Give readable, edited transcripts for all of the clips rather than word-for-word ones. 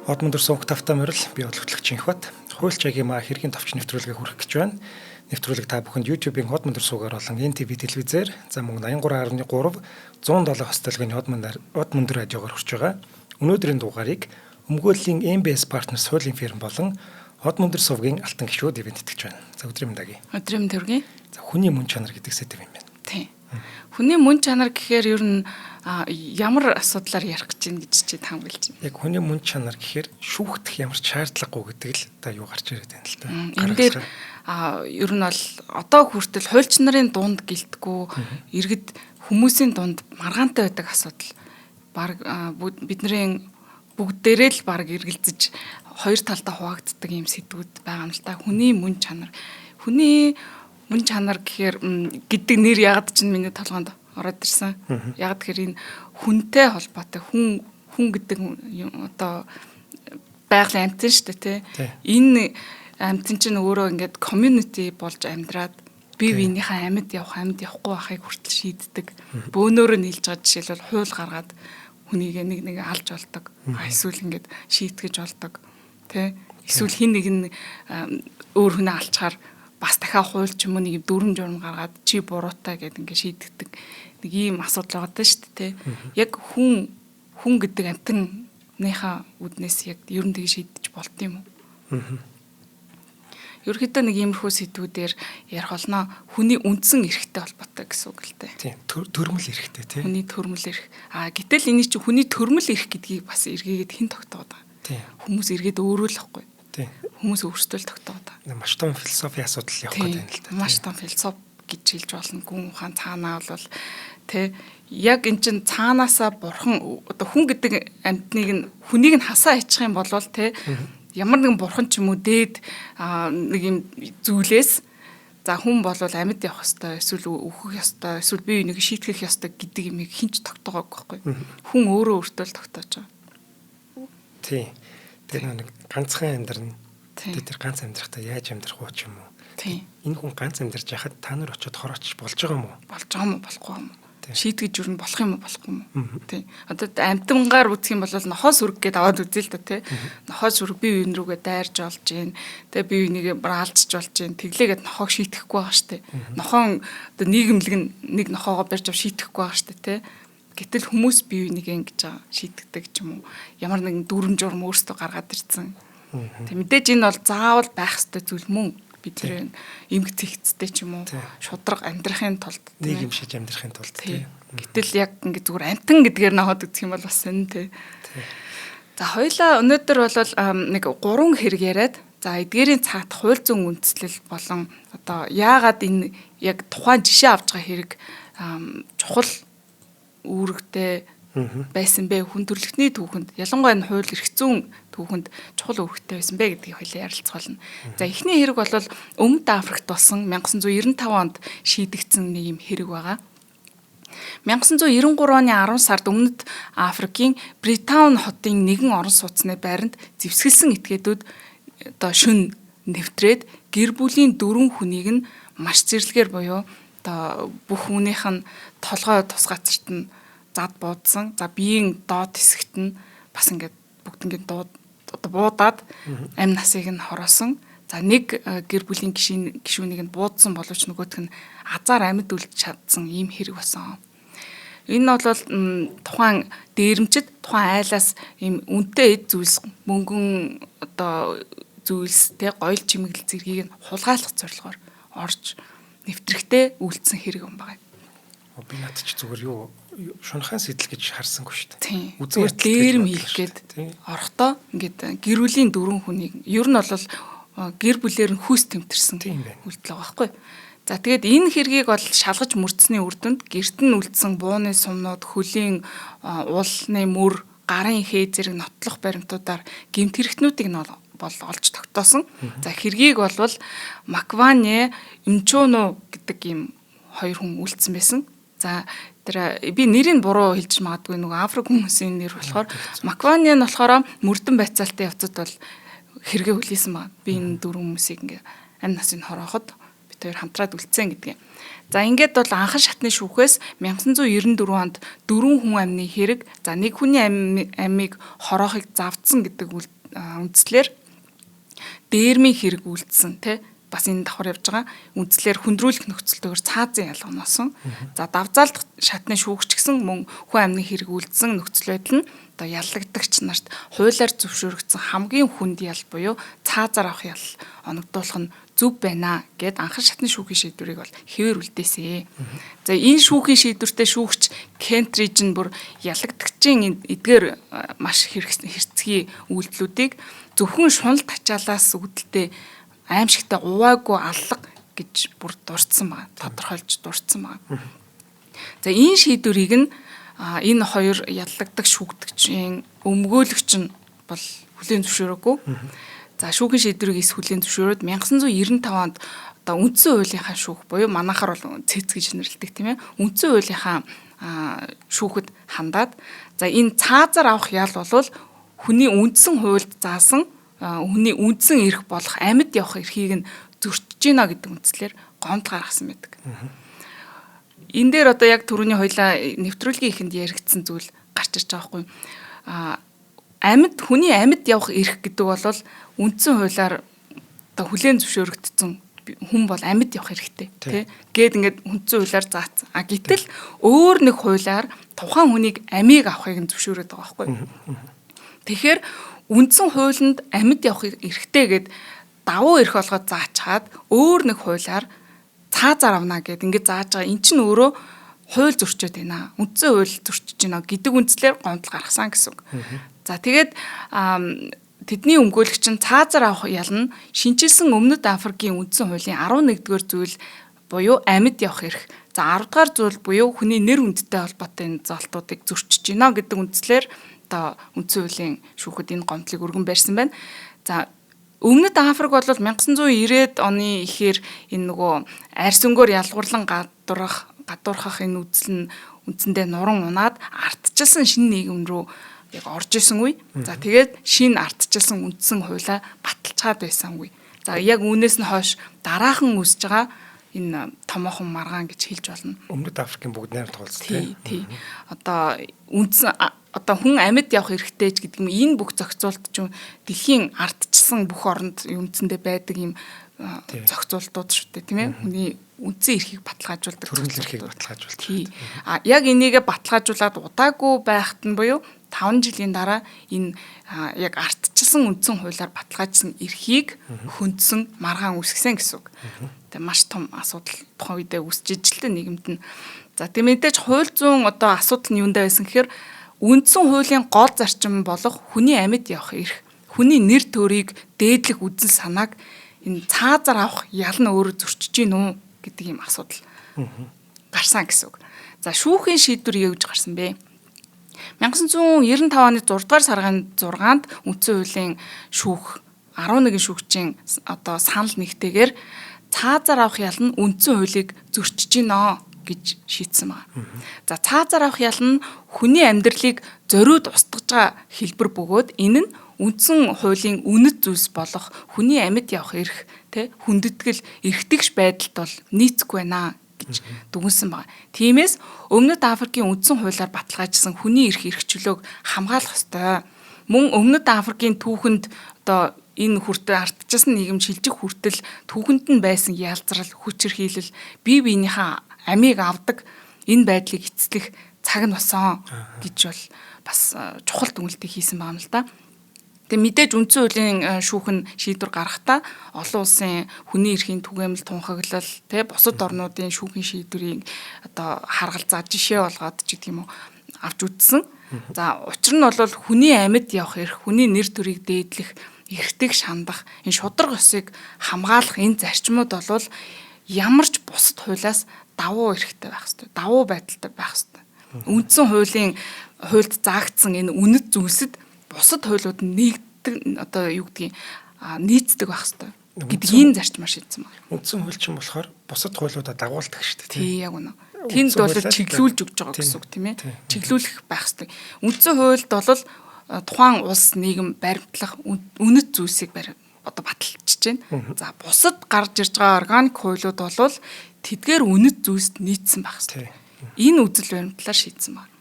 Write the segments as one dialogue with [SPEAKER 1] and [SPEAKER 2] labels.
[SPEAKER 1] Хот мөндөр сувг тавтаа морил би бодлоготлогч Инхбат. Хуульч агима хэргийн товч нэвтрүүлгээ хүргэх гэж байна. Нэвтрүүлэг та бүхэнд YouTube-ийн хот мөндөр сувгаар болон NTV телевизээр за мөн 83.3 107 хостолгын хот мөндөр радиогоор хүрч байгаа. Өнөөдрийн дугаарыг өмгөөллийн MBS Partners хуулийн фирм болон хот мөндөр сувгийн алтан гишүүд ивент итгэж байна. За өдрийн мэнд аги.
[SPEAKER 2] Өдрийн мэнд хүргэе.
[SPEAKER 1] За хүний мөн чанар гэдэг сэдэв юм байна.
[SPEAKER 2] Тийм. Хүний мөн чанар гэхээр ер нь ямар асуудлаар ярих гэж байна гэж чи таамаглаж байна.
[SPEAKER 1] Яг хүний мөн чанар гэхээр шүүхтэх ямар ч шаардлагагүй гэдэг л та юу гарч ирээд байна л та.
[SPEAKER 2] Энэ дээр ер нь бол одоо хүртэл хуульч нарын дунд гэлтгүү иргэд хүмүүсийн дунд маргаантай байдаг асуудал баг бидний бүгдээрээ л баг эргэлзэж хоёр талдаа хуваагддаг юм сэдвүүд байгаа юм л та. Хүний мөн чанар. Хүний мөн чанар гэхээр гэдэг нэр ягд чинь миний толгоонд ороод ирсэн. Яг тэгэхээр энэ хүнтэй холбоотой хүн гэдэг одоо байгалийн амьтан шүү дээ тий. Энэ амьтан чинь өөрөө ингээд community болж амьдраад бие биенийхээ амьд явахгүй байхыг хүртэл шийддэг. Бөөнөөрөө нийлж байгаа жишээлбэл хууль гаргаад хүнийг нэг алж болдог. Эсвэл ингээд шийтгэж болдог. Тий. Эсвэл хин нэг нь өөр хүнээ алчаар бас дахиад хууль ч юм уу нэг дүрм журм гаргаад чи буруутай гэдэг ингээд шийддэг. Нэг ийм асуудал байгаа даа шүү дээ. Яг хүн гэдэг амтныхаа үднээс яг ер нь тийг шийдэж болт юм уу? Ерөнхийдөө нэг иймэрхүү сэдвүүдээр ярих болно. Хүний үндсэн эрхтэй холбоотой гэсэн үг л дээ.
[SPEAKER 1] Тийм. Төрмөл эрхтэй тий.
[SPEAKER 2] Хүний төрмөл эрх. Гэтэл энэ чинь хүний төрмөл эрх гэдгийг бас эргээгээд хэн тогтооод байгаа.
[SPEAKER 1] Тийм.
[SPEAKER 2] Хүмүүс эргээд өөрөө л ахгүй.
[SPEAKER 1] Тийм.
[SPEAKER 2] Хүмүүс өөрсдөө л тогтооод байгаа.
[SPEAKER 1] Маш том философи асуудал явах гэдэг юм л та.
[SPEAKER 2] Маш том философи гэж хэлж болно. Гүн ухаан цаанаа бол тэ яг эн чин цаанаасаа бурхан одоо хүн гэдэг амьтныг нь хүнийг нь хасаа хийчих юм бол тэ ямар нэгэн бурхан ч юм уу дээд нэг юм зүйлээс за хүн бол амьд явах ёстой эсвэл өөхөх ёстой эсвэл бие биенийг шийтгэх ёстой гэдэг юмыг хинч тогтоогоогүй байхгүй. Хүн өөрөө өөртөө л тогтоож байгаа.
[SPEAKER 1] Тийм. Тэр нэг ганцхан амьдрын тэр ганц амьдрахтаа яаж амьдрах уу ч юм уу.
[SPEAKER 2] Тийм.
[SPEAKER 1] Энэ хүн ганц амьдарч яхад та нар очиод хорооч болж байгаа юм уу?
[SPEAKER 2] Болж байгаа юм уу, болохгүй юм уу? Шийтгэж юу нь болох юм уу, болохгүй юм уу? Тийм. Одоо амтангаар үтх юм бол нохоос үрг гээд аваад үзээ л да тий. Нохоос үрг бие биен рүүгээ дайрж олж гин. Тэгээ бие биенийг браалцж болж гин. Тэглээгээд нохоог шийтгэхгүй байгаа штэ. Нохоон одоо нийгэмлэг нэг нохоогоо барьж ав шийтгэхгүй байгаа штэ тий. Гэтэл хүмүүс бие биенийг ингэж шийтгэдэг ч юм уу. Ямар нэгэн дүрм журм өөрсдөө гаргаад ирсэн. Тэг мэдээж энэ бол заавал байх ёстой зүйл мөн. Бидний эмгэг цэгцтэй ч юм уу шудраг амьдрахын тулд
[SPEAKER 1] нийгэм шиж амьдрахын тулд тийм.
[SPEAKER 2] Гэтэл яг ингэ зүгээр амтан гэдгээр наваад үзэх юм бол бас энэ тий. За хоёлаа өнөөдөр бол нэг 3 хэрэг яриад за эдгээрийн цагт хууль зүйн үндэслэл болон одоо яагаад энэ яг тухайн жишээ авч байгаа хэрэг чухал үүрэгтэй байсан бэ хүн төрөлхтний түүхэнд ялангуяа энэ хууль эрх зүйн түүхэнд чухал үүрэгтэй байсан бэ гэдгийг хоёлаа ярилцгаална. За эхний хэрэг бол Өмнөд Африкт болсон 1995 онд шийдэгдсэн нэг юм хэрэг байгаа. 1993 оны 10 сард Өмнөд Африкийн Бретаун хотын нэгэн орон сууцны байранд зэвсгэлсэн этгээдүүд одоо шүн нэвтрээд гэр бүлийн 4 хүнийг нь маш зэрлэгээр буюу одоо бүх хүнийх нь толгой тус газарт нь зад буудсан. За биеийн доод хэсэгт нь бас ингээд бүгд ингээд буудаад амь насыг нь хороосон. За нэг гэр бүлийн гишүүнийг нь буудсан боловч нөгөөх нь азар амьд үлдэж чадсан ийм хэрэг болсон. Энэ бол тухайн дээрэмчид тухайн айлаас ийм үнэтэй эд зүйлс мөнгөн одоо зүйлс тэ гоёл чимэглэл зэргийг нь хулгайлах зорилгоор орж нэвтрэхтэй үйлдсэн хэрэг юм байна.
[SPEAKER 1] Би надад ч зүгээр юу шунхаан сэтэл гэж харсангүй шүү
[SPEAKER 2] дээ. Зүгээр дээрм хийх гээд орохдоо ингээд гэр бүлийн 4 хүнийг ер нь бол гэр бүлээр нь хүйс тэмтэрсэн үйлдэл байгаа байхгүй. За тэгээд энэ хэргийг бол шалгаж мөрдсөний үр дүнд гэрт нь үлдсэн бууны сумнууд, хөлийн уулны мөр, гарын хээ зэрэг нотлох баримтуудаар гэмт хэрэгтнүүдийг нь бол олж тогтоосон. За хэргийг бол Макване Имчоно гэдэг ийм 2 хүн үлдсэн байсан. За тэр би нэрийг буруу хэлж магадгүй нөгөө Африк хүмүүсийн нэр болохоор Макване нь болохоор мөрдөн байцаалтай явцад бол хэрэгээ хүлээсэн байна. Би энэ 4 хүмүүсийг ингээ амь насыг хорооход бид хоёр хамтраад үлдсэн гэдэг юм. За ингээд бол анхан шатны шүүхээс 1994 онд 4 хүн амны хэрэг, за нэг хүний амийг хороохыг завдсан гэдэг үндслэр дээрмийн хэрэг үйлдсэн тий бас энэ давхар явж байгаа. Үндслэр хүндрүүлэх нөхцөлтөөр цаазын ялга носон. За давзаалт шатны шүүгч гэсэн мөн хүн амны хэрэг үйлдсэн нөхцөл байдал нь одоо яллагдагч нарт хуулиар зөвшөөрөгдсөн хамгийн хүнд ял буюу цаазаар авах ял оногдуулах нь зөв байна гэд анхан шатны шүүхийн шийдвэрийг бол хэвээр үлдээсэн. За энэ шүүхийн шийдвэртэй шүүгч Кентридж нь бүр ялагдагчийн эдгээр маш хэрцгий үйлдэлүүдийг зөвхөн шунал тачаалаас үүдэлтэй аимшигтай уваагүй аллах гэж бүр дурдсан байна. Тодорхойлж дурдсан байна. За энэ шийдвэрийг нь энэ хоёр яллагдах шүүгдэгчийн өмгөөлөгч нь бол хүлээн зөвшөөрөөгүй. За шүүхийн шийдвэрийг эс хүлээн зөвшөөрөөд 1995 онд одоо үндсэн хуулийнхаа шүүх буюу манайхаар бол ЦЭЦ гэж нэрлэдэг тийм ээ. Үндсэн хуулийнхаа шүүхэд хандаад за энэ цаазаар авах ял бол хүний үндсэн хуульд заасан хүний үндсэн эрх болох амьд явах эрхийг нь зөрчиж гинэ гэдэг үндслээр гомд гаргасан байдаг. Энэ дээр одоо яг түрүүний хоёлаа нэвтрүүлгийн ихэнд яригдсан зүйл гарч ирж байгаа байхгүй. Хүний амьд явах эрх гэдэг бол үндсэн хуулиар одоо хүлээн зөвшөөрөгдсөн хүн бол амьд явах эрхтэй тий гээд ингээд үндсэн хуулиар заасан. Гэтэл өөр нэг хуулиар тухайн хүнийг амийг авахыг нь зөвшөөрöd байгаа байхгүй. Тэгэхээр үндсэн хуулинд амьд явах эрхтэй гэд давуу эрх болгоод заачаад өөр нэг хуулиар цаазаар авна гэд ингээд зааж байгаа. Эн чинь өөрөө хууль зөрчөөд байна. Үндсэн хууль зөрчиж байна гэдэг үндслээр гомдол гаргасан гэсэн үг. За тэгээд тэдний өмгөөлөгч нь цаазаар авах ял нь шинжилсэн Өмнөд Африкийн үндсэн хуулийн 11-р зүйл буюу амьд явах эрх. За 10-р зүйл буюу хүний нэр хүндтэй холбоотой золтуудыг зөрчиж байна гэдэг үндслээр одоо үндсэн хуулийн шүүхэд энэ гомдлыг өргөн барьсан байна. За Өмнөд Африк бол 1990-ад оны ихээр энэ нөгөө арьс өнгөөр ялгуурлан гадуурхах энэ үзэл нь үндсэндээ нуран унаад ардчилсан шинэ нийгэм рүү яг орж исэн үе. За тэгээд шинэ ардчилсан үндсэн хуулиа баталчаад байсан үе. За яг үүнээс нь хойш дараахан үсэж байгаа энэ томоохон маргаан гэж хэлж болно.
[SPEAKER 1] Өмнөд Африкийн бүгд найрамд туулсан
[SPEAKER 2] тий. Одоо үндсэн одоо хүн амьд явах эрхтэй ч гэдэг юм энэ бүх зохицуулт чинь дэлхийн ардчилсан бүх оронд үндсэндээ байдаг юм зохицуултууд шүү дээ тийм ээ. Хүний үндсэн эрхийг баталгаажуулдаг.
[SPEAKER 1] Төрөл эрхийг баталгаажуулдаг.
[SPEAKER 2] Тий. Яг энийгээ баталгаажуулаад удаагүй байхад нь буюу 5 жилийн дараа энэ яг ардчилсан үндсэн хуулиар баталгаажсан эрхийг хөндсөн маргаан үсгэсэн гэсэн үг. Тэгээ маш том асуудал тухайн үедээ үүсэж ижилтэй нийгэмд нь. За тийм мэдээж хууль зүйн одоо асуудал нь юундаа байсан гэхээр үндсэн хуулийн гол зарчим болох хүний амьд явах эрх, хүний нэр төрийг дээдлэх үзэл санааг энэ цаазаар авах ял нь өөрөө зөрчиж гин үү гэдэг ийм асуудал гарсан гэсэн үг. За шүүхийн шийдвэр явж гарсан бэ. 1995 оны 6 дугаар сарын 6-нд үндсэн хуулийн шүүх 11 шүүгчийн одоо санал нэгтэйгээр цаазаар авах ял нь үндсэн хуулийг зөрчиж гинэ гэж шийдсэн байна. За цаазаар авах ял нь хүний амьдралыг зориуд устгаж байгаа хэлбэр бөгөөд энэ нь үндсэн хуулийн үнэт зүйлс болох хүний амьд явах эрх хүндэтгэл эрхтгш байдалд бол нийцэхгүй байна гэж дүгнсэн байна. Тиймээс Өмнөд Африкийн үндсэн хуулиар баталгаажсан хүний эрх эрхчлөөг хамгаалах ёстой. Мөн Өмнөд Африкийн түүхэнд одоо энэ хүртэл ардчилсан нийгэм шилжих хүртэл түүхэнд нь байсан ялзрал, хүчирхийлэл, бие биенийхээ амийг авдаг энэ байдлыг эцэслэх цаг нь босон гэж бол бас чухал дүгнэлтийг хийсэн байна л да. Тэгээ мэдээж үндсэн хуулийн шүүх нь шийдвэр гаргахдаа олон улсын хүний эрхийн түгээмэл тунхаглал бусад орнуудын шүүхийн шийдвэрийг одоо харгалзаа жишээ болгоод ч гэдэг юм уу авч үзсэн. За учир нь бол хүний амьд явах эрх, хүний нэр төрийг дээдлэх, эрхтэг шандах, энэ шударга ёсыг хамгаалах энэ зарчмууд бол ямар ч бусад хуулиас давуу эрхтэй байх ёстой. Давуу байдалтай байх ёстой. Үндсэн хуульд заагдсан энэ үнэт зүйлсэд бусад хуулиуд нэгдэг одоо юу гэдгийг нийцдэг байх ёстой гэдэг энэ зарчмаар шийдсэн байна.
[SPEAKER 1] Үндсэн хууль чинь болохоор бусад хуулиудаа дагуулдаг шүү дээ.
[SPEAKER 2] Тий яг үнэ. Тэнд бол чиглүүлж өгч байгаа гэсэн үг тийм ээ. Чиглүүлэх байх ёстой. Үндсэн хуульд бол тухайн улс нийгэм баримтлах үнэт зүйлсийг одоо баталчихж байна. За бусад гарч ирж байгаа органик хуулиуд бол тэдгээр үнэт зүйлсд нийцсэн байх ёстой. Энэ үзэл баримтлалаар шийдсэн байна.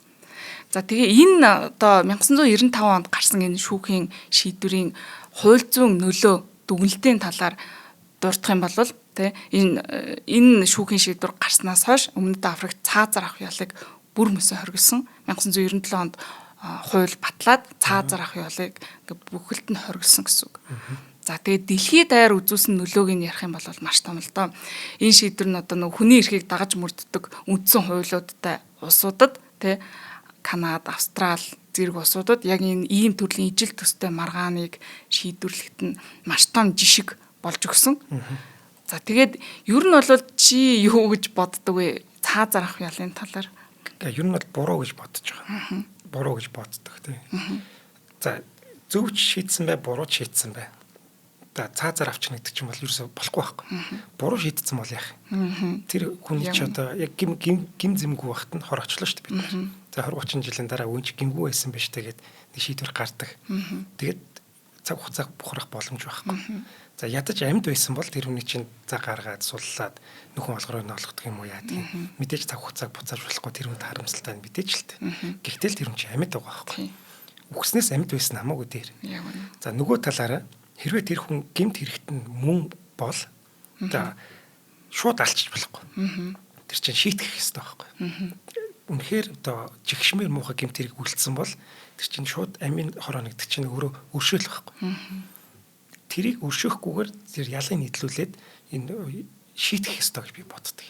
[SPEAKER 2] За тэгээ энэ одоо 1995 онд гарсан энэ шүүхийн шийдвэрийн хууль зүйн нөлөө дүгнэлтийн талаар дурдах юм бол тэ энэ шүүхийн шийдвэр гарснаас хойш Өмнөд Африкт цаазар авах ялыг бүр мөсө хоригдсон. 1997 онд хууль батлаад цаазар авах ялыг бүхэлд нь хоригдсон гэсэн үг. За тэгээд дэлхийд даяар үзүүлсэн нөлөөг нь ярих юм бол маш том л доо. Энэ шийдвэр нь одоо нэг хүний эрхийг дагаж мөрддөг үндсэн хуулиудтай улсуудад тэ Канада, Австрали зэрэг улсуудад яг энэ ийм төрлийн ижил төстэй маргааныг шийдвэрлэхэд нь маш том жишг болж өгсөн. За тэгээд ер нь бол чи юу гэж боддөг вэ? Цаазар авах ялын талаар.
[SPEAKER 1] Ер нь бол буруу гэж бодож байгаа. Буруу гэж боддог тийм. За зөв шийдсэн бай, буруу шийдсэн бай. За цаазар авчихна гэдэг чинь бол ерөөсөй болохгүй байхгүй. Буруу шийдсэн бол яах юм? Тэр хүний ч одоо яг гим зэмгүй багт нь хор очлоо шүү дээ бид нар. За 20 30 жилийн дараа үн чи гимгүй байсан байж тэгээд нэг шийдвэр гардаг. Тэгээд цаг хугацаа бухарах боломж байхгүй. За ядаж амьд байсан бол тэр хүний чинь за гаргаад суллаад нөхөн олгороо нь олгодог юм уу яа тийм. Мэдээж цаг хугацааг буцааж болохгүй тэр хүнд харамсалтай нь мэдээж л дээ. Гэхдээ л тэр хүн чинь амьд байгаа байхгүй. Үгснээс амьд байсан хамаагүй дээр. За нөгөө талаараа хэрвээ тэр хүн гэмт хэрэгт нь мөн бол за шууд алчиж болохгүй. Тэр чинь шийтгэх хэрэгтэй байхгүй. Үнэхээр одоо жигшмэр муухай гэмт хэрэг үлдсэн бол тэр чинь шууд амийн хороо нэгдэг чинь өөрөө өршөөл байхгүй. Тэрийг өршөөхгүйгээр тэр ялыг нийтлүүлээд энэ шийтгэх хэрэгтэй гэж би боддог.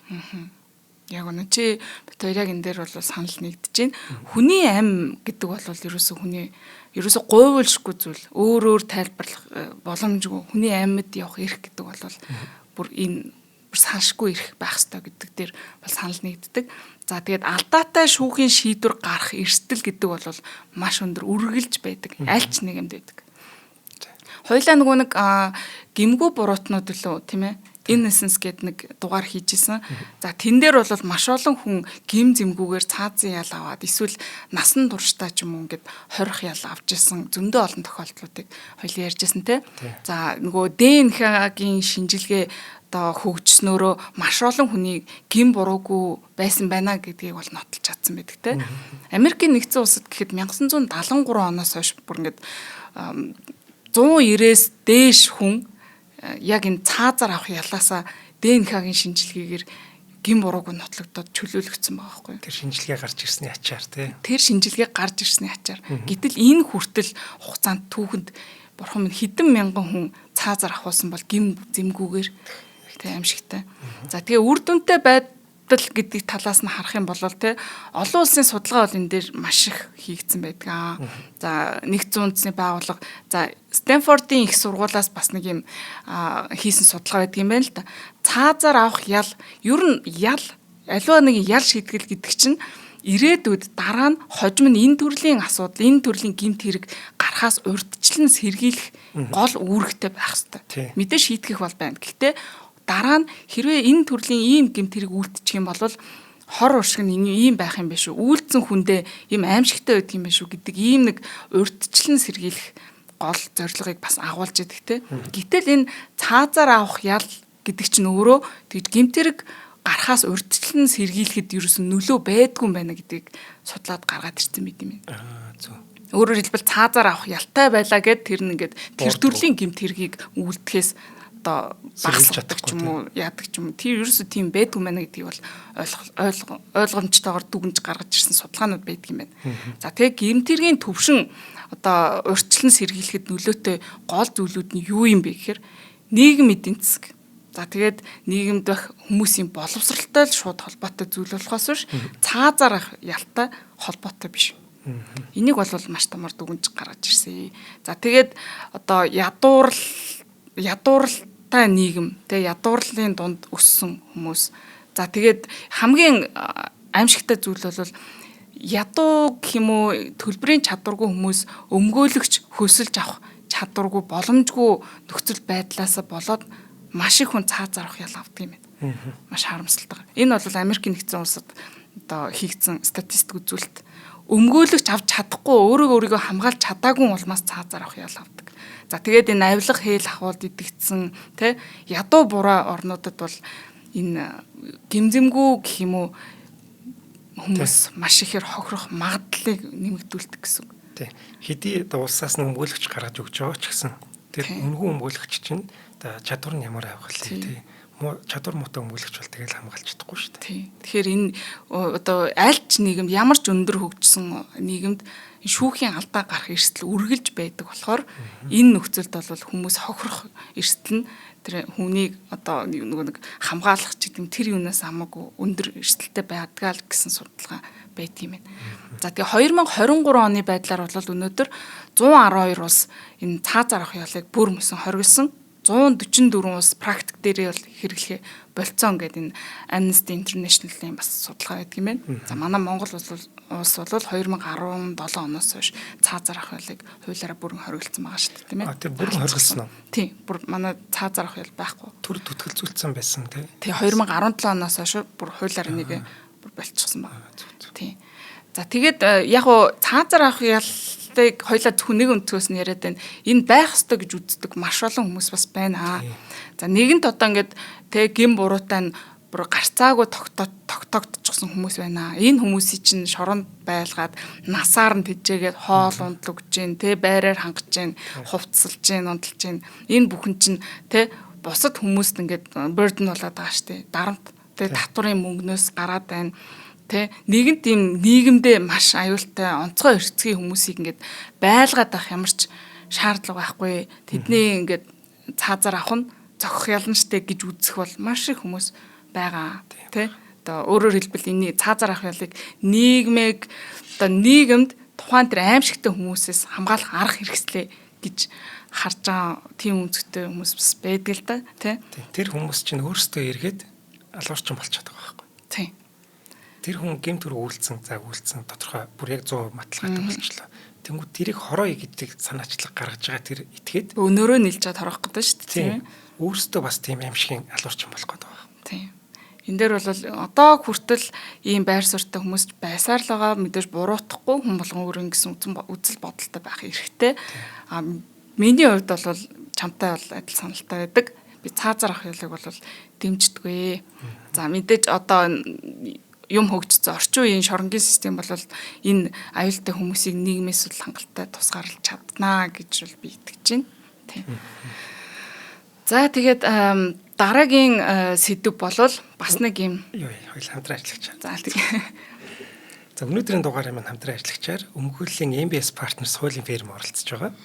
[SPEAKER 2] Яг үнэ чи бид хоёр яг энэ дээр бол санал нэгдэж байна. Хүний ам гэдэг бол ерөөсөө хүний ерөөсөө гойволшгүй зүйл. Өөр тайлбарлах боломжгүй. Хүний амьд явах эрх гэдэг бол бүр энэ салшгүй эрх байх ёстой гэдэг дээр бол санал нэгддэг. За тэгээд алдаатай шүүхийн шийдвэр гарах эрсдэл гэдэг бол маш өндөр үргэлж байдаг. Аль ч нэг юмд байдаг. Хоёлаа нөгөө нэг гимгүү буруутнууд лөө тийм ээ Innocence гэдэг нэг дугаар хийжсэн. За тэн дээр бол маш олон хүн гим зэмгүүгээр цаазын ял аваад эсвэл насан туршдаа ч юм уу ингээд хорих ял авч исэн зөндөө олон тохиолдлуудыг хоёул ярьжсэн те. За нөгөө ДНХ-гийн шинжилгээ одоо хөгжснөөрөө маш олон хүний гим буруугүй байсан байна гэдгийг бол нотолж чадсан байдаг те. Америкийн нэгдсэн улсад гэхэд 1973 оноос хойш бүр ингээд 190-ээс дээш хүн яг энэ цаазар авах ялаасаа ДНХ-гийн шинжилгээгээр гин бурууг нь нотлогдоод чөлөөлөгдсөн байгаа байхгүй юу?
[SPEAKER 1] Тэр шинжилгээ гарч ирсний ачаар тий.
[SPEAKER 2] Тэр шинжилгээ гарч ирсний ачаар. Гэтэл энэ хүртэл хугацаанд түүхэнд бурхан минь хэдэн мянган хүн цаазар авахулсан бол гин зэмгүүгээр тий аимшигтай. За тэгээ үр дүнтэй байдал гэдэг талаас нь харах юм бол тий олон улсын судалгаа бол энэ дээр маш их хийгдсэн байдаг. За нэгдсэн үндэсний байгууллага за Стэнфордын их сургуулиас бас нэг юм хийсэн судалгаа байдаг юм байна л да. Цаазаар авах ял ер нь ял аливаа нэг ял шийтгэл гэдэг чинь ирээдүйд дараа нь хожим нь энэ төрлийн асуудал, энэ төрлийн гэмт хэрэг гарахаас урьдчилан сэргийлэх гол үүрэгтэй байх хэрэгтэй. Мэдээ шийтгэх бол байна. Гэхдээ дараа нь хэрвээ энэ төрлийн ийм гэмт хэрэг үлдчих юм бол хор уршиг нь ийм байх юм биш үү? Үйлдсэн хүндээ ийм аимшигтай байдаг юм биш үү гэдэг ийм нэг урьдчилан сэргийлэх гол зорилгыг бас агуулж идэг те. Гэтэл энэ цаазаар авах ял гэдэг чинь өөрөө тэгж гэмт хэрэг гарахаас урьдчилан сэргийлэхэд ерөөсөн нөлөө байдгүй юм байна гэдгийг судлаад гаргаад ирсэн мэт юм байна.
[SPEAKER 1] Зөв.
[SPEAKER 2] Өөрөөр хэлбэл цаазаар авах ялтай байлаа гэд тэр нэгээд тэр төрлийн гэмт хэргийг үлдэхээс одоо багасгадаг ч юм уу яадаг ч юм уу тэр ерөөсөө тийм байдгүй мэнэ гэдгийг бол ойлгомжтойгоор дүгнж гаргаж ирсэн судалгаанууд байдаг юм байна. За тэгээ гэмтэргийн төвшин одоо урьдчилан сэргийлэхэд нөлөөтэй гол зүйлүүд нь юу юм бэ гэхээр нийгэм эдийн засаг. За тэгээд нийгэмд байх хүмүүсийн боловсралтай шууд холбоотой зүйл болохоос биш цаазаар ялтай холбоотой биш. Энийг бол маш томор дүгнж гаргаж ирсэн. За тэгээд одоо ядууралтай нийгэм тэгээ ядуурлалын дунд өссөн хүмүүс. За тэгээд хамгийн аимшигтай зүйл бол ядуу гэх юм уу төлбөрийн чадваргүй хүмүүс өмгөөлөгч хөсөлж авах чадваргүй боломжгүй нөхцөл байдлаас болоод маш их хүн цаазаар авах ял авдаг юм байна. Маш харамсалтай. Энэ бол Америкийн нэгдсэн улсад одоо хийгдсэн статистик үзүүлэлт. Өмгөөлөгч авч чадахгүй өөрийгөө хамгаалж чадаагүй улмаас цаазаар авах ял авдаг. За тэгээд энэ авилга хээл ахуулд идэгдсэн тэ ядуу буруу орнуудад бол энэ гимзэмгүү гэх юм уу хүмүүс маш ихээр хохирох магадлалыг нэмэгдүүлдэг гэсэн.
[SPEAKER 1] Тий. Хэдий улсаас нь өмгөөлөгч гаргаж өгч байгаа ч гэсэн тэр үнгүй өмгөөлөгч чинь чадвар нь ямар авах вэ тий. Чадвар муутай өмгөөлөгч бол тэгэл хамгаалж чадахгүй шүү дээ.
[SPEAKER 2] Тий. Тэгэхээр энэ одоо аль ч нийгэмд ямар ч өндөр хөгжсөн нийгэмд шүүхийн алдаа гарах эрсдэл үргэлж байдаг болохоор энэ нөхцөлд бол хүмүүс хохирох эрсдэл нь тэр хүнийг одоо нэг хамгаалах ч гэдэм тэр юунаас хамаагүй өндөр эрсдэлтэй байдгаа л гэсэн судалгаа байт юм байна. За тэгээ 2023 оны байдлаар бол өнөөдөр 112 улс энэ цаазаар авах ялыг бүр мөсөн хоригдсон. 144 улс практик дээрээ бол хэрэглэхэ болцсон гэдэг энэ Amnesty International-ийн бас судалгаа байдаг юм байна. За манай Монгол улс бол 2017 оноос хойш цаазаар авах ялыг хуулиараа бүрэн хоригдсан байгаа шүү дээ, тийм ээ.
[SPEAKER 1] Тэр бүрэн хоригдсон уу?
[SPEAKER 2] Тийм, бүр манай цаазаар авах ял байхгүй.
[SPEAKER 1] Төр төтгөлзүүлсэн байсан тийм.
[SPEAKER 2] Тий 2017 оноос хойш бүр хуулиараа нэг бүр болчихсон байна. Тийм. За тэгээд яг уу цаазаар авах ялыг хоёлаа зөвхөн нэг өнцгөөс нь яриад байна. Энэ байх ёстой гэж үздэг маш олон хүмүүс бас байна. За нэгэнт одоо ингээд тэг гин буруутай нь бүр гарцаагүй тогтоогдчихсан хүмүүс байна. Энэ хүмүүсийн чинь шоронд байлгаад насаар нь тэжээгээд хоол унтал өгч जैन, тэ байраар хангаж जैन, хувцсалж जैन, унталж जैन. Энэ бүхэн чинь тэ бусад хүмүүст ингээд burden болоод байгаа штэ. Дарамт тэ татварын мөнгнөөс гараад байна. Тэ нэгэнт ийм нийгэмдээ маш аюултай онцгой эрсцгийн хүмүүсийг ингээд байлгаад авах ямар ч шаардлага байхгүй. Тэдний ингээд цаазаар авах нь зохих ялна штэ гэж үзэх бол маш их хүмүүс байгаа. Тэ одоо өөрөөр хэлбэл энэ цаазаар авах ялыг нийгмийг одоо нийгэмд тухайн тэр аимшигтай хүмүүсээс хамгаалах арга хэрэгслээ гэж харж байгаа тийм үнцгтэй хүмүүс бас байдаг л да. Тэ
[SPEAKER 1] тэр хүмүүс чинь өөрсдөө эргээд алуурчин болчиход байгаа байхгүй.
[SPEAKER 2] Тийм.
[SPEAKER 1] Тэр хүн гэмтэр үйлцэн тодорхой бүр яг 100% матлахаатай болчихлоо. Тэнгүүд тэрийг хорой гэдэг санаачлаг гаргаж байгаа тэр этгээд
[SPEAKER 2] өнөөрөө нэлж чад харах гэдэг шүү дээ. Тийм.
[SPEAKER 1] Өөрсдөө бас тийм аимшигын алуурчин болох гэдэг байна.
[SPEAKER 2] Тийм. Энэ дээр бол одоо хүртэл ийм байр суурьтай хүмүүс байсаар л байгаа, мэдээж буруутахгүй хүн болгон өөрийн гэсэн үзэл бодолтой байх хэрэгтэй. Миний хувьд бол чамтай бол адил саналтай байдаг. Би цаазаар авах ялыг бол дэмждэггүй. За мэдээж одоо юм хөгжсөн орчин үеийн шоронгийн систем бол энэ аюултай хүмүүсийг нийгмээс л хангалттай тусгаарлаж чаднаа гэж бол би итгэж байна. Тийм. За тэгээд дараагийн сэдв бол бас нэг юм
[SPEAKER 1] хоёул хамтран ажиллагч.
[SPEAKER 2] За тэгээд
[SPEAKER 1] за өнөөдрийн дугаарыг маань хамтран ажиллагчаар өмгөөллийн MBS Partners хуулийн фирм оролцож байгаа.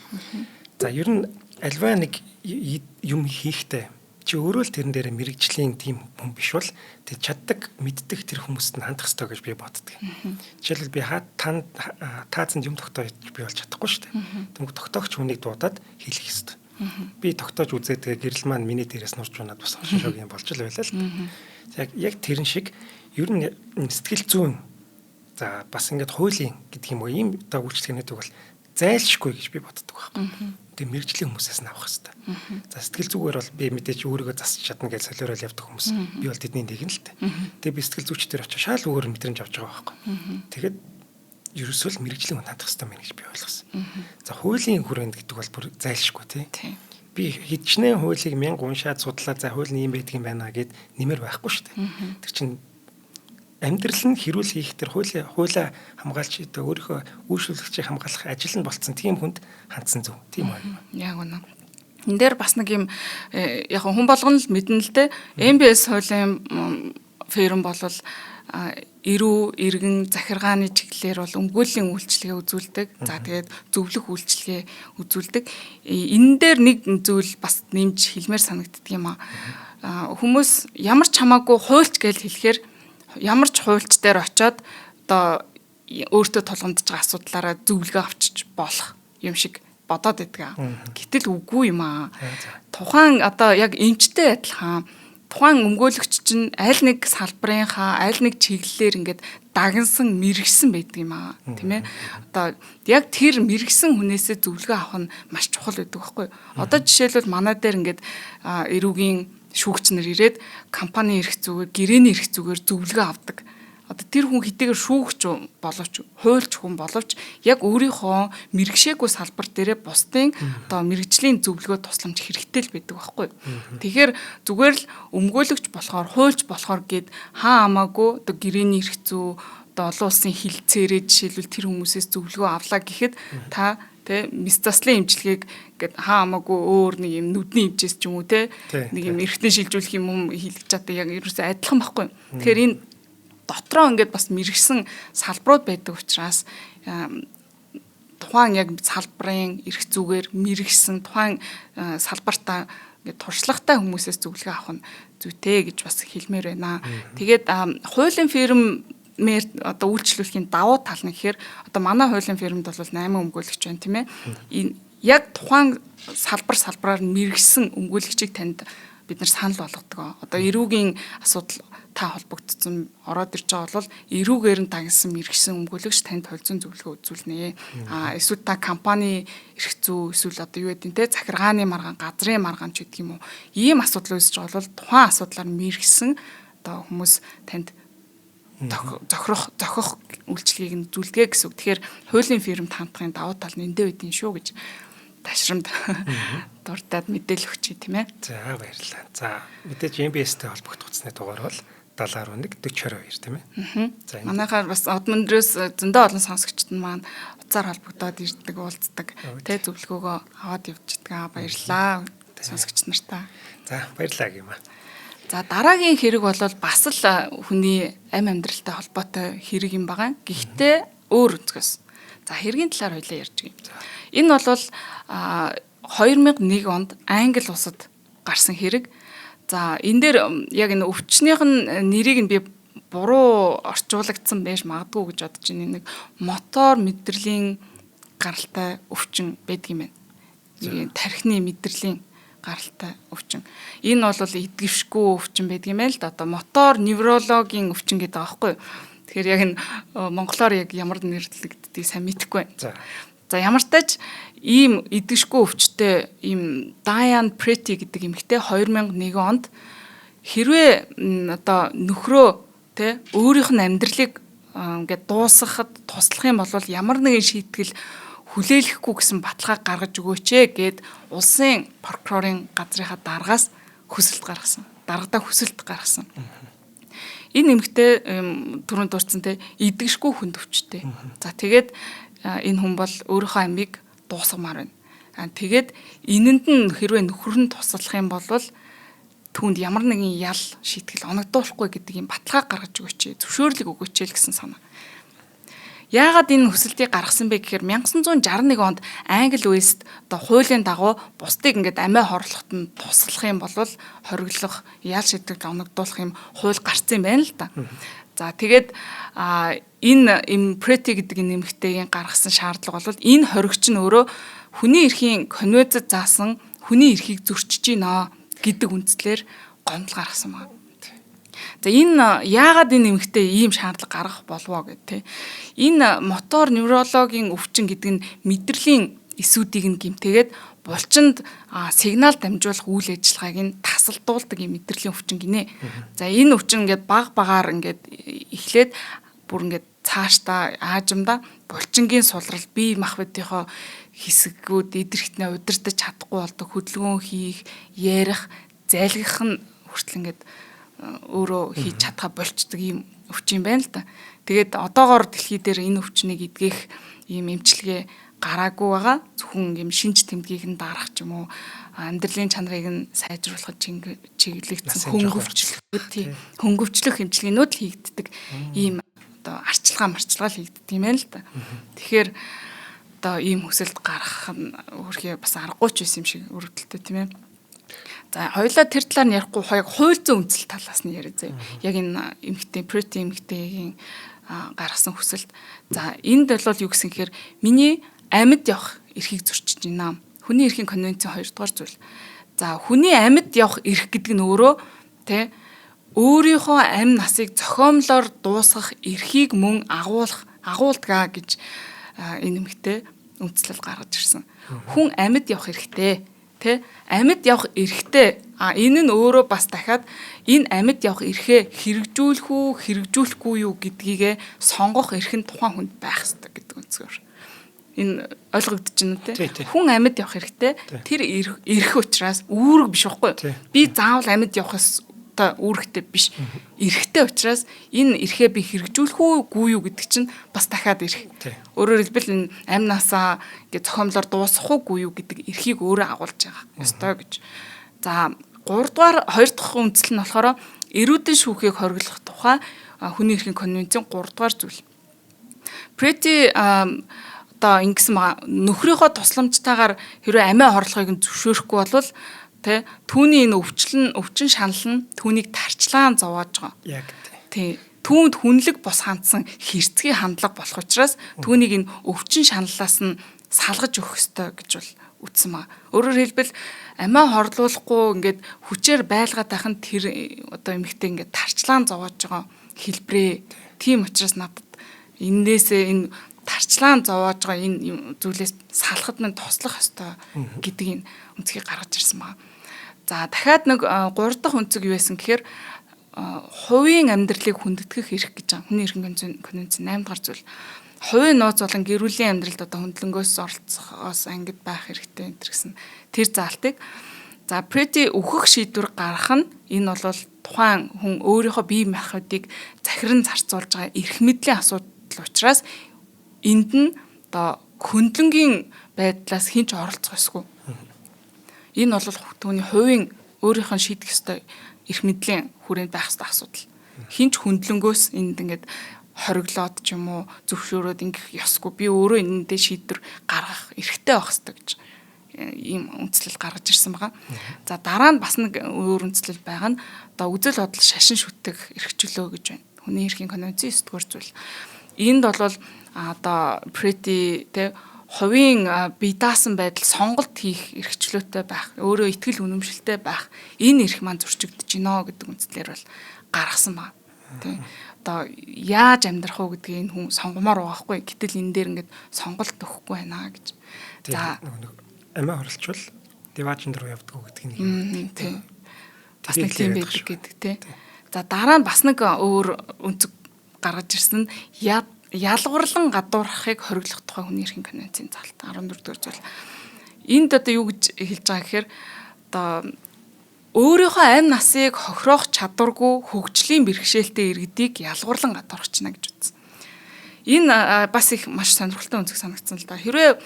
[SPEAKER 1] За ер нь альва нэг юм хийхдээ чи өөрөө л тэрэн дээр мэрэгжлийн тим хүн биш бол тэг чаддаг мэддэг тэр хүмүүст нь хандах ёстой гэж би боддог. Жишээлбэл би таацанд юм тогтоож би болж чадахгүй шүү дээ. Тэнгүү тогтоогч хүнийг дуудаад хэлэх ёстой. Би тогтоож үзээд тэгээ гэрэл маань миний дээрээс нурж унаад бас хошоог юм болж л байлаа л. Яг тэрэн шиг ер нь сэтгэл зүйн за бас ингээд хуулийн гэдэг юм уу ийм одоо үйлчлэгнүүд бол зайлшгүй гэж би боддог байхгүй. Тэгээ мэрэгжлийн хүмүүсээс нь авах хэрэгтэй. За сэтгэл зүгээр бол би мэдээж өөрийгөө засч чадна гэж солиорол явдаг хүмүүс. Би бол тэдний нэг нь л дээ. Тэгээ би сэтгэл зүйчдэр очиж шал өөр мэдрэмж авч байгаа байхгүй. Тэгээд ерөөсөө л мэрэгжлийн хүн хандах хэрэгтэй мэн гэж би ойлгосон. За хуулийн хүрээнд гэдэг бол бүр зайлшгүй тий. Би хичнээн хуулийг 1000 уншаад судлаа за хууль нь юм байдаг юм байна гэд нэмэр байхгүй шүү дээ. Тэр чинь амьдрал нь хэрүүл хийх тэр хуулиа хамгаалж одоо өөрийнхөө үйлчлүүлэгчийг хамгаалах ажил нь болцсон тийм хүнд хандсан зөв. Тийм байна.
[SPEAKER 2] Яг үнэ. Энд дээр бас нэг юм яг хүн болгоно л мэднэ л дээ. MBS хуулийн фирм бол эрүү, иргэн, захиргааны чиглэлээр бол өмгөөллийн үйлчлэгээ үзүүлдэг. За тэгээд зөвлөх үйлчлэгээ үзүүлдэг. Энэ дээр нэг зүйл бас нэмж хэлмээр санагддаг юм аа. Хүмүүс ямар ч хамаагүй хуульч гэж хэлэхээр ямар ч хуульч дээр очиод одоо өөртөө тулгамдж байгаа асуудлаараа зөвлөгөө авчиж болох юм шиг бодоод байдаг. Гэтэл үгүй юм аа. Тухайн одоо яг эмчтэй адилхан тухайн өмгөөлөгч чинь аль нэг салбарынхаа аль нэг чиглэлээр ингээд дагнсан мэрэгсэн байдаг юм аа. Тийм ээ. Одоо яг тэр мэрэгсэн хүнээсээ зөвлөгөө авах нь маш чухал байдаг байхгүй юу? Одоо жишээлбэл манай дээр ингээд эрүүгийн шүүгч нар ирээд компани эрх зүгээр, гэрээний эрх зүгээр зөвлөгөө авдаг. Одоо тэр хүн хэдийгээр шүүгч боловч, хуульч хүн боловч яг өөрийнхөө мэрэгшээгүй салбар дээрээ бусдын одоо мэрэгжлийн зөвлөгөө тусламж хэрэгтэй л байдаг байхгүй юу. Тэгэхээр зүгээр л өмгөөлөгч болохоор, хуульч болохоор гээд хаа хамаагүй одоо гэрээний эрх зүй, одоо олон улсын хилцээрээ жишээлбэл тэр хүмүүсээс зөвлөгөө авлаа гэхэд та тэ мис заслын имчилгээг ингээд хаа хамаагүй өөр нэг юм нүдний имжээс ч юм уу тэ нэг юм эргэтэн шилжүүлэх юм хийлгэж чаддаг яг ерөөсөө адилхан байхгүй. Тэгэхээр энэ дотроо ингээд бас мэрэгсэн салбарууд байдаг учраас тухайн яг салбарын эрх зүгээр мэрэгсэн тухайн салбартаа ингээд туршлагатай хүмүүсээс зөвлөгөө авах нь зүйтэй гэж бас хэлмээр байна. Тэгээд хуулийн фирм одоо үйлчлүүлэхийн давуу тал нь гэхээр одоо манай хуулийн фирмд бол 8 өмгөөлөгч байна тийм ээ. Энэ яг тухайн салбараар мэрэгсэн өмгөөлөгчийг танд бид нар санал болгодог. Одоо эрүүгийн асуудал та холбогдсон ороод ирж байгаа бол эрүүгээр нь тагсан мэрэгсэн өмгөөлөгч танд холзон зөвлөгөө үзүүлнэ. Эсвэл та компани эрх зүй эсвэл одоо юу гэдэг нь те захиргааны маргаан, газрын маргаан ч гэдэг юм уу. Ийм асуудал үүсэж байгаа бол тухайн асуудлаар мэрэгсэн одоо хүмүүс танд зохих үйлчлэгийг нь зүлгээ гэсэн үг. Тэгэхээр хуулийн фирмд хандахын давуу тал нь эндээ байдгийн шүү гэж ташрамд дуртад мэдээлэл өгчээ тийм ээ.
[SPEAKER 1] За баярлалаа. За мэдээж MBS-тэй холбогдсон дугаар бол 7011 4022 тийм ээ.
[SPEAKER 2] За манайхаар бас одон өндрөөс зөндөө олон сонсогчд нь маань уцаар холбогдоод ирдэг, уулздаг, тэ зөвлөгөөгөө аваад явчихдаг. Баярлалаа сонсогч нартаа.
[SPEAKER 1] За баярлалаа гэмээ.
[SPEAKER 2] За дараагийн хэрэг бол бас л хүний амь амьдралтай холбоотой хэрэг юм байгаа. Гэхдээ өөр өнцгөөс. За хэргийн талаар хоёлаа ярьж байгаа юм. Энэ бол 2001 онд Англи улсад гарсан хэрэг. За энэ дээр яг энэ өвчнийх нь нэрийг нь би буруу орчуулагдсан байж магадгүй гэж бодож байна. Нэг мотор мэдрэлийн гаралтай өвчин байдаг юм байна. Нэг тархины мэдрэлийн гаралтай өвчин. Энэ бол идгэвшгүй өвчин байдаг юм байна л да. Одоо мотор неврологийн өвчин гэдэг байгаа байхгүй юу? Тэгэхээр яг энэ монголоор яг ямар нэрлэгддгийг сайн мэдэхгүй байна. За ямар ч тач ийм идгэвшгүй өвчтэй ийм Diane Pretty гэдэг эмэгтэй 2001 онд хэрвээ одоо нөхрөө тэ өөрийнх нь амьдралыг ингээд дуусгахад туслах юм бол ямар нэгэн шийтгэл хүлээлгэхгүй гэсэн баталгаа гаргаж өгөөч гэд улсын прокурорын газрынхаа даргаас хүсэлт гаргасан. Даргадаа хүсэлт гаргасан. Энэ эмэгтэй түрүүнд дурдсан те идэгшгүй хүнд өвчтэй. За тэгээд энэ хүн бол өөрийнхөө амийг дуусгамаар байна. Тэгээд энэнд нь хэрвээ нөхөр нь туслах юм бол түүнд ямар нэгэн ял шийтгэл оногдуулахгүй гэдэг юм баталгаа гаргаж өгөөч, зөвшөөрлөг өгөөч л гэсэн санаа. Яагаад энэ хүсэлтийг гаргасан бэ гэхээр 1961 онд Англи Уэльсд одоо хуулийн дагуу бусдыг ингээд амиа хорлоход нь туслах юм бол хориглох, ял шийтгэл оногдуулах юм хууль гарсан юм байна л да. За тэгээд энэ Pretty гэдэг нэмэгтэйгийн гаргасан шаардлага бол энэ хоригч нь өөрөө хүний эрхийн конвенцэд заасан хүний эрхийг зөрчиж гинэ гэдэг үндслээр гомдол гаргасан байна. За энэ яагаад энэ нэмэгтэй ийм шаардлага гаргах болов гэх те. Энэ мотор неврологийн өвчин гэдэг нь мэдрэлийн эсүүдийг нь гэмтээгээд булчинд сигнал дамжуулах үйл ажиллагааг нь тасалдуулдаг юм мэдрэлийн өвчин гинэ. За энэ өвчин ингээд багаар ингээд эхлээд бүр ингээд цаашдаа аажимда булчингийн сулрал бие махбодынхоо хэсгүүд идэрхтнээ удирдах чадахгүй болдог, хөдөлгөөн хийх, ярих, зайлгах нь хүртэл ингээд өөрөө хийж чадхаа болцдог юм өвчин байна л да. Тэгээд одоогоор дэлхий дээр энэ өвчнийг эдгэх ийм эмчилгээ гараагүй байгаа. Зөвхөн ийм шинж тэмдгийг нь дарах ч юм уу, амьдралын чанарыг нь сайжруулахад чиглэгдсэн хөнгөвчлөх эмчилгээнүүд л хийгддэг. Ийм одоо арчилгаа хийгддэг юм байна л да. Тэгэхээр одоо ийм хүсэлт гаргах нь өөрхий бас аргагүй ч байсан юм шиг өрөвдөлтөө тийм ээ. За хоёлаа тэр талаар нь ярихгүй хууль зүйн үндэслэл талаас нь яриа заяа. Яг энэ эмэгтэй Pretty эмэгтэйгийн гаргасан хүсэлт. За энд бол юу гэсэн гэхээр миний амьд явах эрхийг зөрчиж байна. Хүний эрхийн конвенцийн 2 дугаар зүйл. За хүний амьд явах эрх гэдэг нь өөрөө тэ өөрийнхөө амь насыг зохиомлоор дуусгах эрхийг мөн агуулдгаа гэж энэ эмэгтэй үндэслэл гаргаж ирсэн. Хүн амьд явах эрхтэй тэ амьд явах эрхтэй энэ нь өөрөө бас дахиад энэ амьд явах эрхээ хэрэгжүүлэх үү хэрэгжүүлэхгүй юу гэдгийг сонгох эрх нь тухайн хүнд байх ёстой гэдэг үнцгөр. Энэ ойлгогдож байна үү те? Хүн амьд явах эрхтэй тэр эрх учраас үүрэг биш байхгүй. Би заавал амьд явахаас ёстой, үүрэгтэй биш. Эрхтэй учраас энэ эрхээ би хэрэгжүүлэх үгүй юу гэдэг чинь бас дахиад эрх. Өөрөөр хэлбэл энэ амнасаа ингээд зохиомлоор дуусгах үгүй юу гэдэг эрхийг өөрөө агуулж байгаа ёстой гэж. За 2 дахь үндсэл нь болохоор эрүүдэн шүүхийг хориглох тухай хүний эрхийн конвенцийн 3 дугаар зүйл. Pretty одоо ингэсэн нөхрийнхөө тусламжтайгаар хэрвээ амиа хорлохыг нь зөвшөөрөхгүй болвол тэ түүний энэ өвчин шанал нь түүнийг тарчлаан зовоож байгаа.
[SPEAKER 1] Яг
[SPEAKER 2] тий. Түүнд хүнлэг бос хандсан хэрцгий хандлага болох учраас түүнийг энэ өвчин шаналлаас нь салгаж өгөх ёстой гэж бол үтсэн маа. Өөрөөр хэлбэл амиа хорлуулахгүй ингээд хүчээр байлгаад байх нь тэр одоо эмэгтэй ингээд тарчлаан зовоож байгаа хэлбрээ. Тийм учраас надад эндээсээ энэ тарчлаан зовоож байгаа энэ зүйлээс салахад минь туслах ёстой гэдэг энэ үнцгийг гаргаж ирсэн байна. За дахиад нэг 3 дахь үнцэг юу байсан гэхээр хувийн амьдралыг хүндэтгэх эрх гэж байгаа. Хүний эрхийн конвенцийн 8 дахь зүйл. Хувийн нууц болон гэр бүлийн амьдралд одоо хөндлөнгөөс оролцохоос ангид байх хэрэгтэй энэ гэсэн тэр заалтыг за Pretty өөхөх шийдвэр гаргах нь энэ бол тухайн хүн өөрийнхөө бие махбодыг захиран зарцуулж байгаа эрх мэдлийн асуудал учраас энд нь одоо хөндлөнгийн байдлаас хинч оролцох ёсгүй. Энэ бол түүний хувийн өөрийнх нь шийдэх ёстой эрх мэдлийн хүрээнд байх ёстой асуудал. Хинч хөндлөнгөөс энд ингээд хориглоод ч юм уу зөвшөөрөөд ингэх ёсгүй. Би өөрөө энэндээ шийдвэр гаргах эрхтэй байх ёстой гэж ийм үндслэл гаргаж ирсэн байгаа. За дараа нь бас нэг өөр үндслэл байгаа нь одоо үзэл бодол шашин шүтэх эрхчлөө гэж байна. Хүний эрхийн конвенцийн 9 дугаар зүйл. Энд бол одоо Pretty тэ хувийн бие даасан байдал сонголт хийх эрхчлөөтэй байх, өөрөө итгэл үнэмшилтэй байх энэ эрх маань зөрчигдөж гинэ гэдэг үндслээр бол гаргасан байна. Тэ одоо яаж амьдрах уу гэдгийг энэ хүн сонгомоор байгаа хгүй. Гэтэл энэ дээр ингээд сонголт өгөхгүй байна гэж. За
[SPEAKER 1] амиа хорлчвал диважин руу явдаг гэдэг
[SPEAKER 2] нэг. Тийм. Бас нэг тийм байдаг гэдэг тий. За дараа нь бас нэг өөр үнцэг гаргаж ирсэн нь ялгуурлан гадуурхахыг хориглох тухай хүний эрхийн конвенцийн залт 14 дугаар зүйл. Энд одоо юу гэж хэлж байгаа гэхээр одоо өөрийнхөө амь насыг хохироох чадваргүй хөгжлийн бэрхшээлтэй иргэдийг ялгуурлан гадуурхачна гэж үзсэн. Энэ бас их маш сонирхолтой үнцэг санагдсан л да. Хэрвээ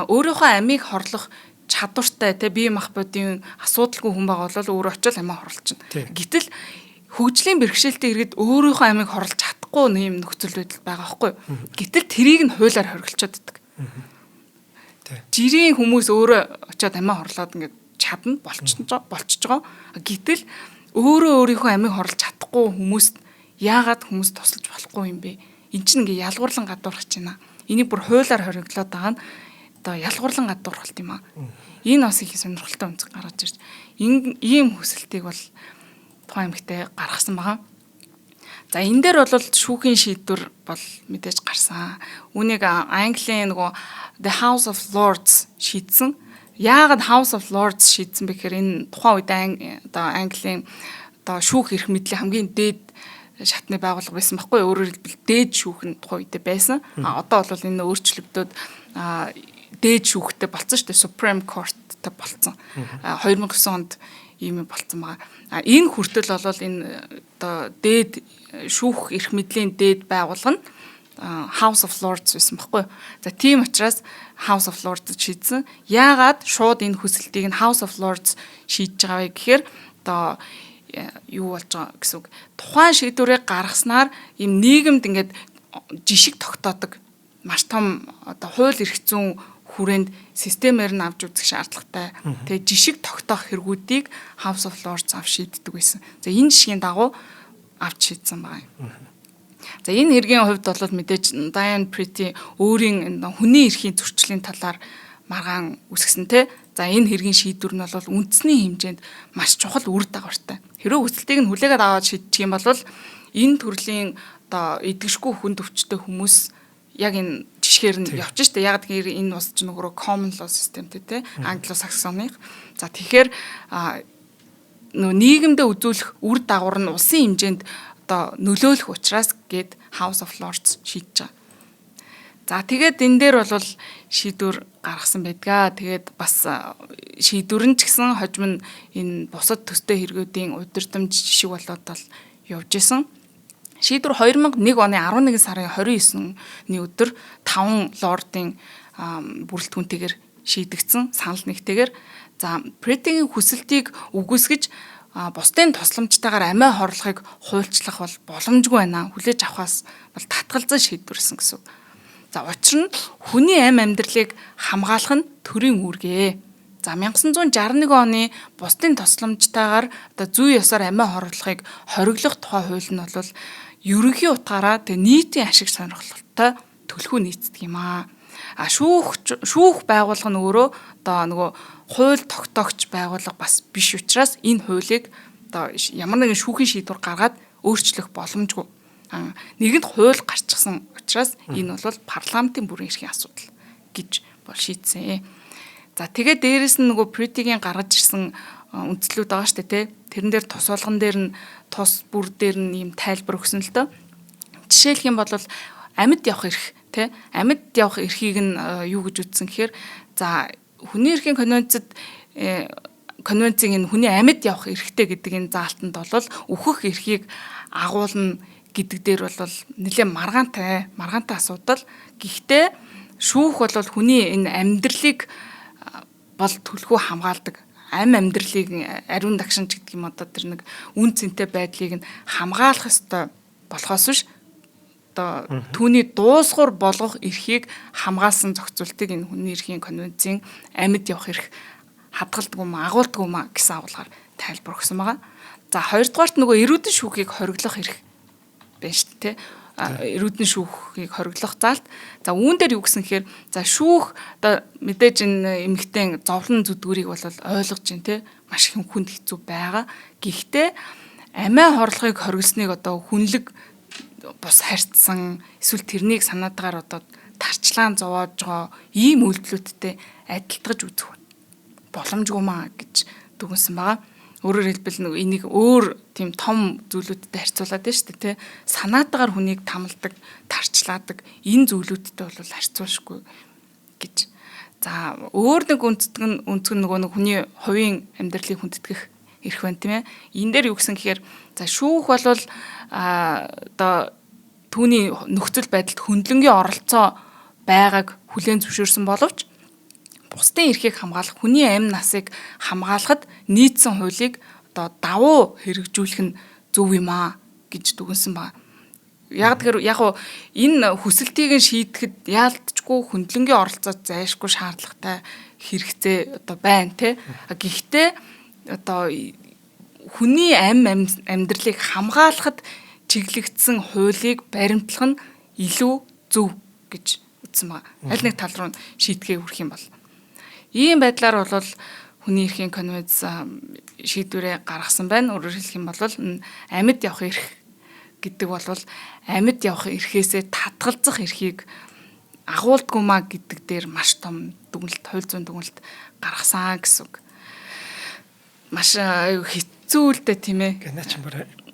[SPEAKER 2] өөрийнхөө амийг хорлох чадвартай те бие махбодын асуудалгүй хүн байгаа бол өөрөө очил амиа хорлолчихно. Гэтэл хөгжлийн бэрхшээлтэй иргэд өөрийнхөө амийг хорлож чадахгүй нэм нөхцөл байдал байгаа байхгүй. Гэтэл тэрийг нь хуулиар хориглочод байдаг. Жирийн хүмүүс өөрөө очиод амиа хорлоод ингээд чадна болчихж байгаа. Гэтэл өөрөө өөрийнхөө амийг хорлож чадахгүй хүмүүст яагаад хүмүүс тусалж болохгүй юм бэ? Эн чинь ингээ ялгуурлан гадуурхаж байна. Энийг бүр хуулиар хориглоод байгаа нь одоо ялгуурлан гадуурхалт юм аа. Энэ бас их сонирхолтой үнцэг гаргаж ирж ийм хүсэлтийг бол тухайн эмэгтэй гаргасан байгаа. За энэ дээр бол шүүхийн шийдвэр бол мэдээж гарсан. Үүнийг Английн нөгөө The House of Lords шийдсэн. Яагаад House of Lords шийдсэн бэ гэхээр энэ тухайн үед одоо Английн одоо шүүх эрх мэдлийн хамгийн дээд шатны байгууллага байсан байхгүй юу? Өөрөөр хэлбэл дээд шүүх нь тухайн үедээ байсан. Одоо бол энэ өөрчлөгдөд дээд шүүхтэй болсон шүү дээ. Supreme Court-тэй болсон. 2009 онд ийм болцсон байгаа. Энэ хүртэл бол энэ одоо дээд шүүх эрх мэдлийн дээд байгууллага нь House of Lords байсан байхгүй юу? За тийм учраас House of Lords шийдсэн. Яагаад шууд энэ хүсэлтийг нь House of Lords шийдэж байгаа вэ гэхээр одоо юу болж байгаа гэсэн үг. Тухайн шийдвэрийг гаргаснаар ийм нийгэмд ингээд жишг тогтоодог маш том одоо хууль эрх зүйн хүрээнд системээр нь авч үзэх шаардлагатай. Тэгээ жишг тогтоох хэрэгүүдийг House of Lords авч шийддэг байсан. За энэ жишгийн дагуу авч шийдсэн байгаа юм. За энэ хэргийн хувьд бол мэдээж Diane Pretty өөрийн хүний эрхийн зөрчлийн талаар маргаан үсгсэн те. За энэ хэргийн шийдвэр нь бол үндэсний хэмжээнд маш чухал үр дагавартай. Хэрэв хүсэлтийг нь хүлээгээд аваад шийдчих юм бол энэ төрлийн одоо эдгэшгүй хүнд өвчтэй хүмүүс яг энэ жишгээр нь явж штэ. Яг тэгэхээр энэ бас ч нөгөө common law systemтэй те. Англо-саксоных. За тэгэхээр нийгэмдээ үзүүлэх үр дагавар нь улсын хэмжээнд одоо нөлөөлөх учраас гээд House of Lords шийдэж байгаа. За тэгээд энэ дээр бол шийдвэр гаргасан байдгаа. Тэгээд бас шийдвэр нь ч гэсэн хожим нь энэ бусад төстэй хэрэгүүдийн удирдамж жишг болоод бол явж исэн. Шийдвэр 2001 оны 11 сарын 29-ний өдөр 5 лордын бүрэлдэхүүнтэйгээр шийдэгдсэн санал нэгтэйгээр за Претигийн хүсэлтийг үгүйсгэж бусдын тусламжтайгаар амиа хорлохыг хуульчлах бол боломжгүй байна. Хүлээж авахаас бол татгалзан шийдвэрсэн гэсэн. За учир нь хүний амьдралыг хамгаалах нь төрийн үүргээ. За 1961 оны бусдын тусламжтайгаар одоо зүй ёсоор амиа хорлохыг хориглох тухай хууль нь бол ерөнхий утгаараа тэг нийтийн ашиг сонирхолтой төлхөө нийцдэг юм аа. Шүүх байгууллага нь өөрөө одоо нөгөө хууль тогтоогч байгууллага бас биш учраас энэ хуулийг одоо ямар нэгэн шүүхийн шийдвэр гаргаад өөрчлөх боломжгүй. Нэгэнд хууль гарчихсан учраас энэ бол парламентын бүрэн эрхийн асуудал гэж бол шийдсэн. За тэгээд дээрэс нь нөгөө Претигийн гаргаж ирсэн үндслүүд байгаа шүү дээ, тэ. Тэрэн дээр тус болгон дээр нь тус бүр дээр нь ийм тайлбар өгсөн л доо. Жишээлх юм бол амьд явах эрх, тэ. Амьд явах эрхийг нь юу гэж үздсэн гэхээр за хүний эрхийн конвенцэд конвенцийн энэ хүний амьд явах эрхтэй гэдэг энэ заалтанд бол үхэх эрхийг агуулна гэдэг дээр бол нэлээд маргаантай асуудал. Гэхдээ шүүх бол хүний энэ амьдралыг бол төлхөө хамгаалдаг. Амьдралыг ариун дагшин ч гэдэг юм одоо тэр нэг үн цэнтэй байдлыг нь хамгаалах ёстой болохоос биш одоо түүний дуусгуур болгох эрхийг хамгаалсан зохицуултыг энэ хүний эрхийн конвенцийн амьд явах эрх хадгалдаг юм агуулдаг юм гэсэн агуулгаар тайлбар өгсөн байгаа. За хоёрдугаарт нөгөө эрүүдэн шүүхийг хориглох эрх байна шүү дээ. Эрүүдэн шүүхийг хориглох заалт. За үүн дээр юу гэсэн гэхээр за шүүх одоо мэдээж энэ эмэгтэй зовлон зүдгүүрийг бол ойлгож байна те маш их хүнд хэцүү байгаа. Гэхдээ амиа хорлохыг хориглосныг одоо хүнлэг бус харьцсан эсвэл тэрнийг санаатгаар одоо тарчлаан зовоож байгаа ийм үйлдэлүүдтэй адилтгаж үзэх боломжгүй маа гэж дүгнсэн байгаа. Өөрөөр хэлбэл энийг өөр тийм том зүйлүүдтэй харьцуулаад байна шүү дээ, тэ. Санаатаагаар хүнийг тамалдаг, тарчлаадаг энэ зүйлүүдтэй бол харьцуулшгүй гэж. За өөр нэг үнцэг нь нөгөө нэг хүний хувийн амьдралыг хүндэтгэх эрх байна тийм ээ. Энэ дээр юу гэсэн гэхээр за шүүх бол одоо түүний нөхцөл байдалд хөндлөнгийн оролцоо байгааг хүлээн зөвшөөрсөн боловч бусдын эрхийг хамгаалах, хүний амь насыг хамгаалахад нийцсэн хуулийг одоо давуу хэрэгжүүлэх нь зөв юм аа гэж дүгнсэн байна. Яг энэ хүсэлтийг шийдэхэд яалтчгүй хөндлөнгийн оролцоо зайлшгүй шаардлагатай хэрэгцээ одоо байна те. Гэхдээ одоо хүний амьдралыг хамгаалахад чиглэгдсэн хуулийг баримтлах нь илүү зөв гэж үзсэн байна. Аль нэг тал руу шийдэхээ хүрэх юм бол ийм байдлаар бол хүний эрхийн конвенц шийдвэрээ гаргасан байна. Өөрөөр хэлэх юм бол амьд явах эрх гэдэг бол амьд явах эрхээсээ татгалзах эрхийг агуулдаггүй маа гэдэг дээр маш том дүгнэлт, хууль зүйн дүгнэлт гаргасан гэсэн үг. Маш хэцүү л дээ тийм ээ.
[SPEAKER 1] Гэнэ ч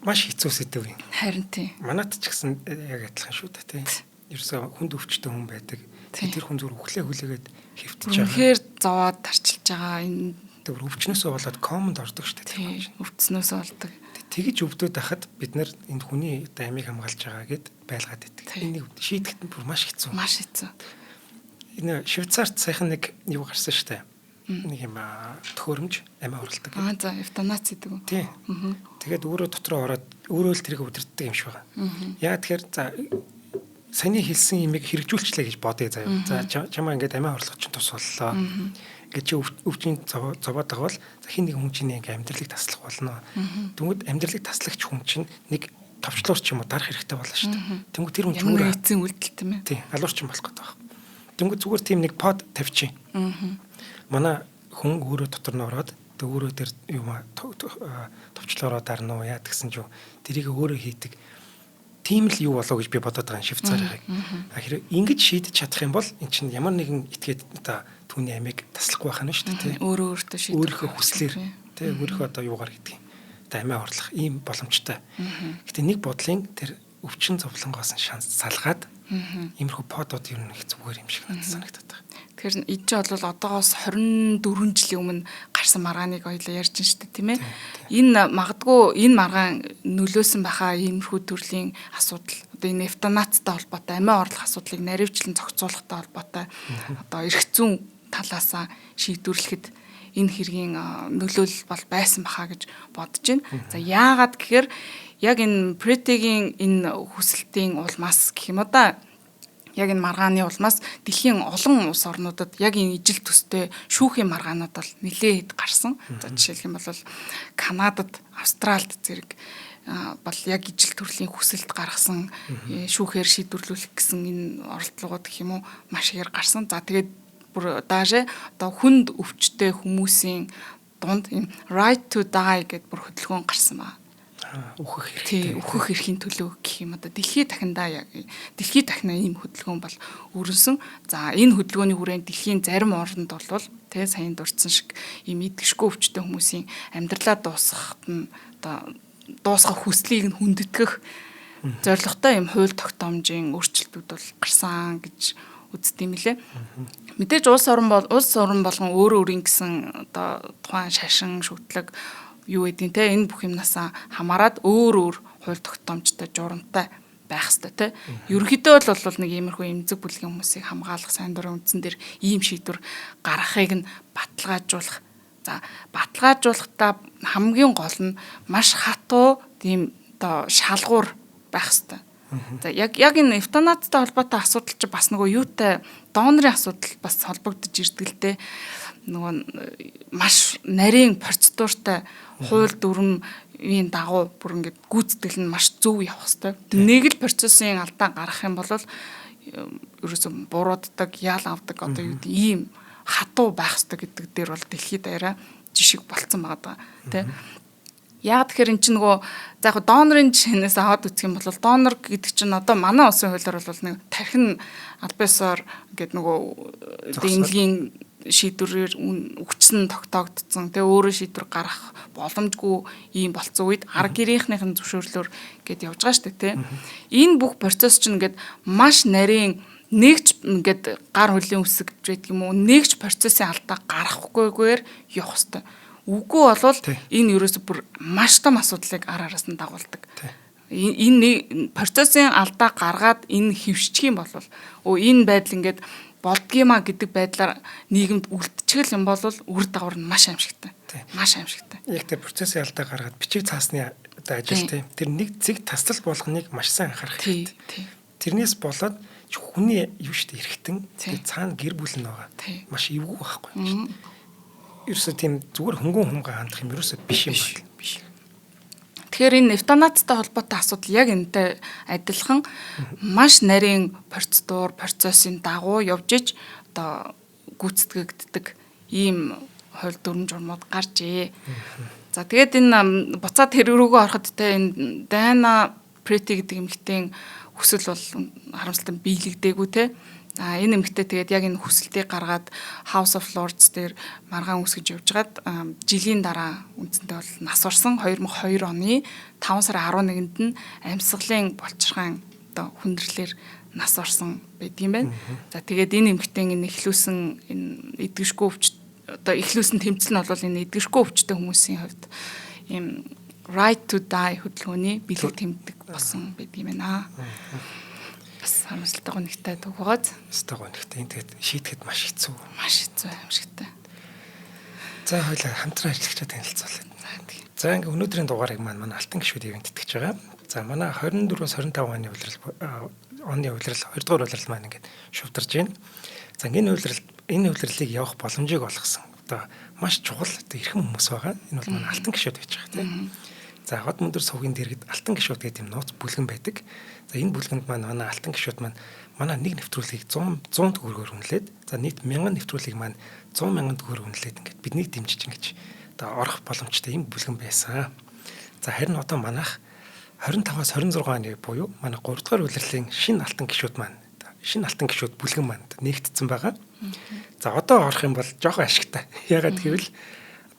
[SPEAKER 1] маш хэцүү сэдв юм.
[SPEAKER 2] Харин тийм.
[SPEAKER 1] Манайд ч гэсэн яг адилхан шүү дээ тийм. Ерөөсөө хүнд өвчтөй хүн байдаг. Тэр хүн зүгээр өглөө хүлээгээд хэвтэж байгаа. Үнэхээр
[SPEAKER 2] зовоод тарчилж байгаа. Энэ
[SPEAKER 1] тэр өвчнөөсөө болоод комонд ордог шүү дээ.
[SPEAKER 2] Өвчнөөсөө болдог.
[SPEAKER 1] Тэгэж өвдөд байхад бид нар энэ хүний амийг хамгаалж байгаа гэд байлгаад байдаг. Энийг шийдэхэд нь бүр маш хэцүү.
[SPEAKER 2] Маш хэцүү.
[SPEAKER 1] Энэ Швейцарт сайхан нэг юу гарсан шүү дээ. Нэг юм төхөөрөмж амиа орлдог.
[SPEAKER 2] За эвтанац гэдэг үү?
[SPEAKER 1] Тийм. Тэгээд өөрөө дотроо ороод өөрөө л тэрийг удирддаг юм шиг байгаа. Яа тэгэхээр за саний хэлсэн юмыг хэрэгжүүлчлээ гэж бодъё заяа. За чамаа ингээд амиа орлого чинь тус боллоо. Ингээд чи өвчин зовоод байгаа бол хин нэг хүн чинь ингээд амьдралыг таслах болно. Тэнгүүд амьдралыг таслагч хүн чинь нэг товчлуур ч юм уу дарах хэрэгтэй болно шүү дээ. Тэнгүүд тэр хүн ч өөрөө
[SPEAKER 2] эцсийн үйлдэл тийм ээ.
[SPEAKER 1] Тийм, алуурч юм болох гэдэг байна. Тэнгүүд зүгээр тийм нэг под тавьчих. Манай хүн өөрөө дотор нь ороод өөрөө тэр юм товчлоороо дарна уу яа гэсэн ч тэрийг өөрөө хийдэг. Тийм л юу болоо гэж би бодоод байгаа Швейцарыг. Хэрэг ингэж шийдэж чадах юм бол эн чинь ямар нэгэн этгээд одоо түүний амийг таслахгүй байх нь шүү дээ.
[SPEAKER 2] Өөрөө өөртөө шийдэх.
[SPEAKER 1] Өөрийнхөө хүслээр өөрийнхөө одоо юугаар гэдэг юм. Одоо амиа орлох ийм боломжтой. Гэтэ нэг бодлын тэр өвчин зовлонгоос нь салгаад иймэрхүү подууд ер нь их зүгээр юм шиг надад санагдаад байна.
[SPEAKER 2] Тэгэхээр эд чинь бол одоогоос 24 жилийн өмнө гарсан маргааныг ойлоо ярьж байна шүү дээ, тийм ээ. Энэ магадгүй энэ маргаан нөлөөсөн байхаа иймэрхүү төрлийн асуудал, одоо энэ эвтанацтай холбоотой, амиа орлох асуудлыг наривчлан зохицуулахтай холбоотой одоо эрх зүйн талаасаа шийдвэрлэхэд энэ хэргийн нөлөөлөл бол байсан бахаа гэж бодож байна. За яагаад гэхээр яг энэ Претигийн энэ хүсэлтийн улмаас гэх юм уу да, яг энэ маргааны улмаас дэлхийн олон улс орнуудад яг энэ ижил төстэй шүүхийн маргаанууд бол нэлээд гарсан. За жишээлх юм бол Канадад, Австралид зэрэг бол яг ижил төрлийн хүсэлт гаргасан шүүхээр шийдвэрлүүлэх гэсэн энэ оролдлогууд гэх юм уу маш их гарсан. За тэгээд бүр даже одоо хүнд өвчтэй хүмүүсийн дунд энэ right to die гэдэг бүр хөдөлгөөн гарсан байна. Үхэх эрхийн төлөө гэх юм одоо дэлхийд дахиндаа ийм хөдөлгөөн бол өрнсөн. За энэ хөдөлгөөний хүрээнд дэлхийн зарим орнд бол тэ саяын дурдсан шиг ийм идэгшгүй өвчтэй хүмүүсийн амьдралаа дуусгахад нь одоо дуусгах хүслийг нь хүндэтгэх зорилготой ийм хууль тогтоомжийн өөрчлөлтүүд бол гарсан гэж үздэг юм лээ. Мэдээж улс орн болгон өөр гэсэн одоо тухайн шашин шүтлэг юу гэдгийг те энэ бүх юмнасаа хамаарад өөр хууль тогтоомжтой журамтай байх хэрэгтэй те. Ерөнхийдөө бол нэг иймэрхүү эмзэг бүлгийн хүмүүсийг хамгаалах сайн дурын үндсэн дээр ийм шийдвэр гаргахыг нь баталгаажуулах. За баталгаажуулахдаа хамгийн гол нь маш хатуу тийм одоо шалгуур байх хэрэгтэй. За яг энэ эвтанацтай холбоотой асуудал чи бас нөгөө юутай донорын асуудал бас холбогдож ирдэг л дээ. Нөгөө маш нарийн процедуртай хууль дүрмийн дагуу бүр ингээд гүйцэтгэл нь маш зөв явах хэрэгтэй. Нэг л процессын алдаа гарах юм бол ерөөсөө бурууддаг, ял авдаг одоо юу гэдэг ийм хатуу байх хэрэгтэй гэдэг дээр бол дэлхийд арай жишг болцсон байгаа тий. Яг тэгэхээр эн чинь нөгөө за яг донорын жишээнээс аваад үзэх юм бол донор гэдэг чинь одоо манай улсын хуулиар бол нэг тархин альбиосоор гэдэг нөгөө эмнэлгийн шийдвэрээр өгчсөн тогтоогдсон. Тэгээ өөрөө шийдвэр гаргах боломжгүй ийм болцсон үед арга гэрийнхнийхэн зөвшөөрлөөр гээд явж байгаа шүү дээ, тэ. Энэ бүх процесс чинь ингээд маш нарийн нэгч ингээд гар хөлийн үсэг гэдэг юм уу, нэгч процессын алдаа гаргахгүйгээр явах хэрэгтэй. Үгүй болвол энэ ерөөсө бүр маш том асуудлыг араас нь дагуулдаг. Энэ процессын алдаа гаргаад энэ хөвшчих юм бол энэ байдал ингээд болдгиймаа гэдэг байдлаар нийгэмд үлдчихэл юм бол үр дагавар нь маш аимшигтай. Маш аимшигтай.
[SPEAKER 1] Яг тэр процессын алдаа гаргаад бичиг цаасны ажил тийм. Тэр нэг зэг таслал болгоныг маш сайн анхаарах хэрэгтэй. Тэрнээс болоод хүний юу штэ эргэтэн цаана гэр бүл нь байгаа. Маш эвгүй байхгүй юм штэ. Ерөөсөө тийм зүгээр хөнгөн хумгаа хандах юм ерөөсөө биш юм байна. Биш. Тэгэхээр энэ
[SPEAKER 2] эвтанацтай холбоотой асуудал яг энэтэй адилхан маш нарийн процессын дагуу явж иж одоо гүйцэтгэгддэг ийм хууль дүрм журмууд гарчээ. За тэгээд энэ буцаад тэр рүүгөө ороход те энэ Дайна Прети гэдэг эмэгтэйн хүсэл бол харамсалтай биелэгдээгүй те. Энэ эмэгтэй тэгээд яг энэ хүсэлтийг гаргаад House of Lords дээр маргаан үсгэж явжгаад жилийн дараа үндсэндээ бол нас орсон 2002 оны 5 сарын 11-нд нь амьсгалын болчирхайн одоо хүндрэлээр нас орсон байдгийм байна. За тэгээд энэ эмэгтэйн энэ эхлүүлсэн энэ эдгэшгүй өвч одоо эхлүүлсэн тэмцэл нь бол энэ эдгэшгүй өвчтэй хүмүүсийн хувьд ийм right to die хөдөлгөөний бэлэг тэмдэг болсон байдгийм байна. Бас харамсалтай гонхтой төг байгааз.
[SPEAKER 1] Стаг гонхтой. Энэ тэгээд шийдэхэд маш хэцүү.
[SPEAKER 2] Маш хэцүү юм шигтэй.
[SPEAKER 1] За хоёлаа хамтран ажиллагчаа танилцуулъя. За ингээ өнөөдрийн дугаарыг манай алтан гишүүд ивент итгэж байгаа. За манай 24-өөс 25 оны улирал 2 дугаар улирал маань ингээд шувдарж байна. За энэ улирлыг явах боломжийг олгосон. Одоо маш чухал эрхэм хүмүүс байгаа. Энэ бол манай алтан гишүүд байж байгаа тийм. За хот мөндөр сувгийн дэргэд алтан гишүүд гэдэг юм нууц бүлгэн байдаг. За энэ бүлгэнд манай алтан гишүүд маань манай нэг нэвтрүүлгийг 100 төгрөгөөр үнэлээд за нийт 1000 нэвтрүүлгийг маань 100 мянган төгрөгөөр үнэлээд ингээд биднийг дэмжиж ингэж одоо орох боломжтой юм бүлгэн байсан. За харин одоо манайх 25-аас 26 оны буюу манай 3 дугаар улирлын шинэ алтан гишүүд маань шинэ алтан гишүүд бүлгэн маань нэгтцсэн байгаа. За одоо орох юм бол жоохон ашигтай. Ягаад гэвэл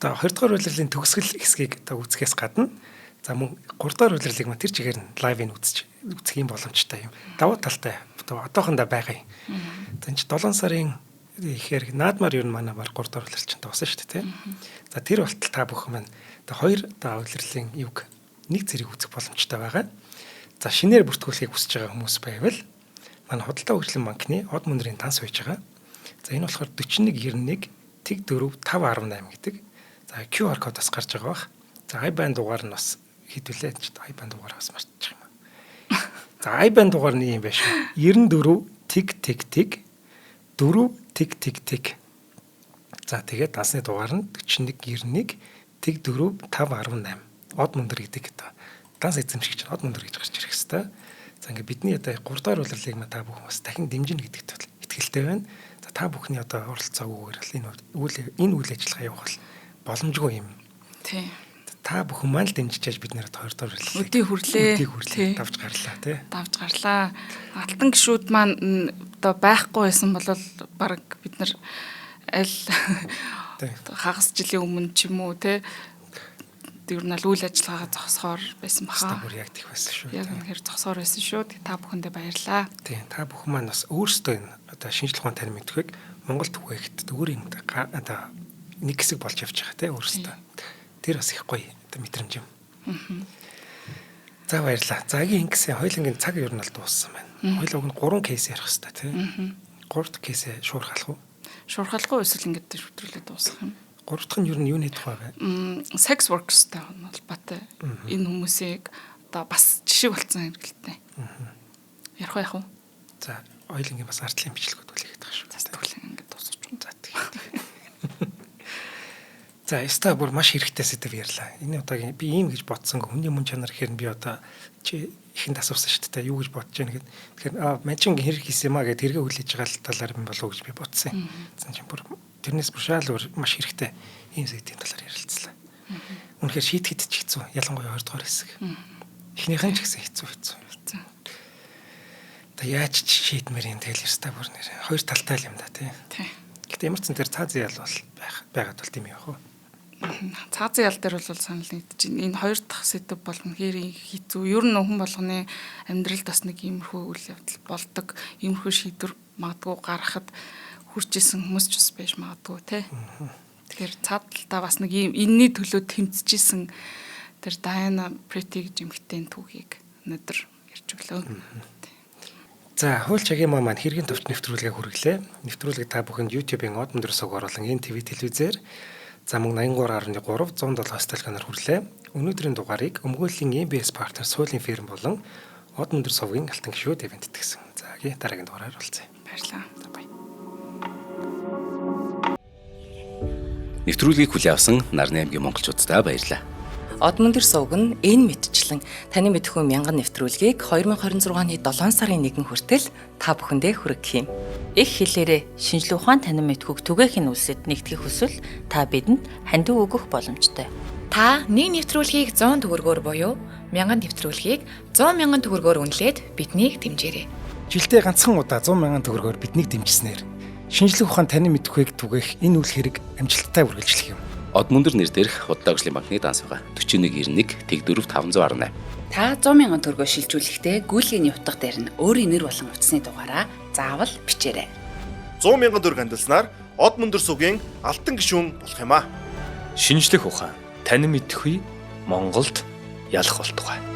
[SPEAKER 1] одоо 2 дугаар улирлын төгсгөл хэсгийг одоо үзэхээс гадна За мөн 3 дахь үйлрэлийг маань тэр чигээр нь лайвыг үзэх юм боломжтой юм. Давуу талтай одоохондоо байгаа юм. За энэ 7 сарын ихээр наадмаар ер нь манай баг 3 дахь үйлрэл чинь дууссан шүү дээ, тий. За тэр болтол та бүхэн маань 2 дахь үйлрэлийн юг нэг зэрэг үзэх боломжтой байгаа. За шинээр бүртгүүлэхийг хүсэж байгаа хүмүүс байвал манай худалдаа хөгжлийн банкны од мөндрийн танс байж байгаа. За энэ болохоор 4191 тэг 4 518 гэдэг. За QR кодоос гарч байгаа бах. За IBAN дугаар нь бас хэдвүлээ IBAN дугаараас марцчих юм. За IBAN дугаар нь юм байна шүү. 94 тэг тэг тэг 4 тэг тэг тэг. За тэгээд дансны дугаар нь 4191 тэг 4 518 од мөндөр гэдэг гэдэг. Данс эзэмшигч од мөндөр гэж гарч ирэх хэвээр. За ингээд бидний одоо 3 дахь үйлрэлийг та бүхэн бас дахин дэмжинэ гэдэгт итгэлтэй байна. За та бүхний одоо оролцоогүйгээр энэ үйл ажиллагаа явуулах боломжгүй юм.
[SPEAKER 2] Тий.
[SPEAKER 1] Та бүхэн маань л дэмжиж бид нарт 2 дахь үйлрэлийг
[SPEAKER 2] өдий хүрлээ
[SPEAKER 1] давж гарлаа тий.
[SPEAKER 2] Давж гарлаа. Алтан гишүүд маань одоо байхгүй байсан бол баг бид нар аль хагас жилийн өмнө ч юм уу тий. Тэр нь л үйл ажиллагаагаа зогсохоор байсан баха.
[SPEAKER 1] Бүр яг тийх байсан шүү.
[SPEAKER 2] Яг үнэхээр зогсохоор байсан шүү. Та бүхэндээ баярлалаа.
[SPEAKER 1] Тийм, та бүхэн маань бас өөрсдөө энэ одоо шинжлэх ухааны танин мэдхүйг Монгол түгээгт өөрийн одоо нэг хэсэг болж явж байгаа тийм өөрсдөө. Тэр бас их гоё одоо мэдрэмж юм. За баярлалаа. Загийн ингэсэн хоёулангийн цаг ер нь л дууссан байна. Хоёуланг нь 3 кейс ярих хэрэгтэй тийм. 3 дахь кейсээ шуурхалах уу?
[SPEAKER 2] Шуурхалах уу эсвэл ингэдэж шүтрүүлээд дуусгах юм?
[SPEAKER 1] 3 дахь нь ер нь юуны тухай вэ?
[SPEAKER 2] Sex workers-тай холбоотой. Энэ хүмүүсийг одоо бас жишээ болцсон хэрэгэлтэй. Ярих байх уу?
[SPEAKER 1] За, хоёулангийн бас ардлын бичлэгүүд үлээгээд байгаа шүү.
[SPEAKER 2] За, тэгвэл ингэ дуусчих юм. За,
[SPEAKER 1] тийм. За, яста бүр маш хэрэгтэй сэдв ярьлаа. Энэ удаагийн би ийм гэж бодсонгүй. Хүний мөн чанар гэхээр би одоо чи ихэнд асуусан шүү дээ. Юу гэж бодож байна гэхэд. Тэгэхээр мажин хэрэг хийсэн юм аа гэд хэрэгэ хүлээж байгаа талаар юм болов уу гэж би бодсон юм. Зэн чинь бүр тэрнээс бушаал маш хэрэгтэй ийм сэдвийн талаар ярилцлаа. Үнэхээр шийдэхэд ч хэцүү. Ялангуяа 2 дахь хэсэг. Эхнийхэн ч гэсэн хэцүү. Та яаж шийдмээр юм тэгэл яста бүр нэр. 2 талтай л юм да тий. Гэтэ ямар ч зэн тэр цаазын ял бол байгаад бол тийм яах вэ?
[SPEAKER 2] Цаазын ял дээр бол санал нэгдэж байна. Энэ 2 дахь сэдв бол үнэхээр хэцүү. Ер нь хүн болгоны амьдралд бас нэг иймэрхүү үйл явдал болдог. Иймэрхүү шийдвэр магадгүй гаргахад хүрчээсэн хүмүүс ч бас байж магадгүй тий. Тэгэхээр цаад талдаа бас нэг ийм энэний төлөө тэмцэжсэн тэр Diana Pretty гэж эмэгтэйн түүхийг өнөөдөр ярьж өглөө.
[SPEAKER 1] За, хууль цагийн маань хэргийн төвч нэвтрүүлгээ хүргэлээ. Нэвтрүүлэг та бүхэнд YouTube-ийн од мөндөр сог оруулан NTV телевизээр за мөн 83.3 107 сталганаар хүрлээ. Өнөөдрийн дугаарыг өмгөөллийн MBS партнер суулийн фирм болон од мөндөр совгийн алтан гишүүд ивент итгэсэн. За, дараагийн дугаараар уулзъя.
[SPEAKER 2] Баярлалаа. За баяр.
[SPEAKER 3] Нэвтрүүлгийг хүлээн авсан Нарны аймгийн монголчуудаа баярлалаа.
[SPEAKER 4] Од мөндөр сувг нь энэ мэдчлэн таны мэдхүй мянган нэвтрүүлгийг 2026 оны 7 сарын 1 хүртэл та бүхэндээ хүргэх юм. Их хэлээрээ шинжлэх ухаан танин мэдхүйг түгээхийн үлсэд нэгтгэх хүсвэл та бидэнд хандив өгөх боломжтой.
[SPEAKER 5] Та нэг нэвтрүүлгийг 100 төгрөгөөр буюу 1000 нэвтрүүлгийг 100 мянган төгрөгөөр үнэлээд биднийг дэмжээрэй.
[SPEAKER 1] Жилдээ ганцхан удаа 100 мянган төгрөгөөр биднийг дэмжснээр шинжлэх ухаан танин мэдхүйг түгээх энэ үйл хэрэг амжилттай үргэлжлэх юм.
[SPEAKER 3] Од мөндөр нэр дээрх худалдаа хөгжлийн банкны данс байгаа 4191 тэг 4 518.
[SPEAKER 6] Та 100 мянган төгрөгөөр шилжүүлэхдээ гүйлгээний утга дээр нь өөрийн нэр болон утасны дугаараа заавал бичээрэй.
[SPEAKER 7] 100 мянган төгрөг хандалснаар од мөндөр сувгийн алтан гишүүн болох юм а.
[SPEAKER 8] Шинжлэх ухаан танин мэдхүй Монголд ялах болтугай.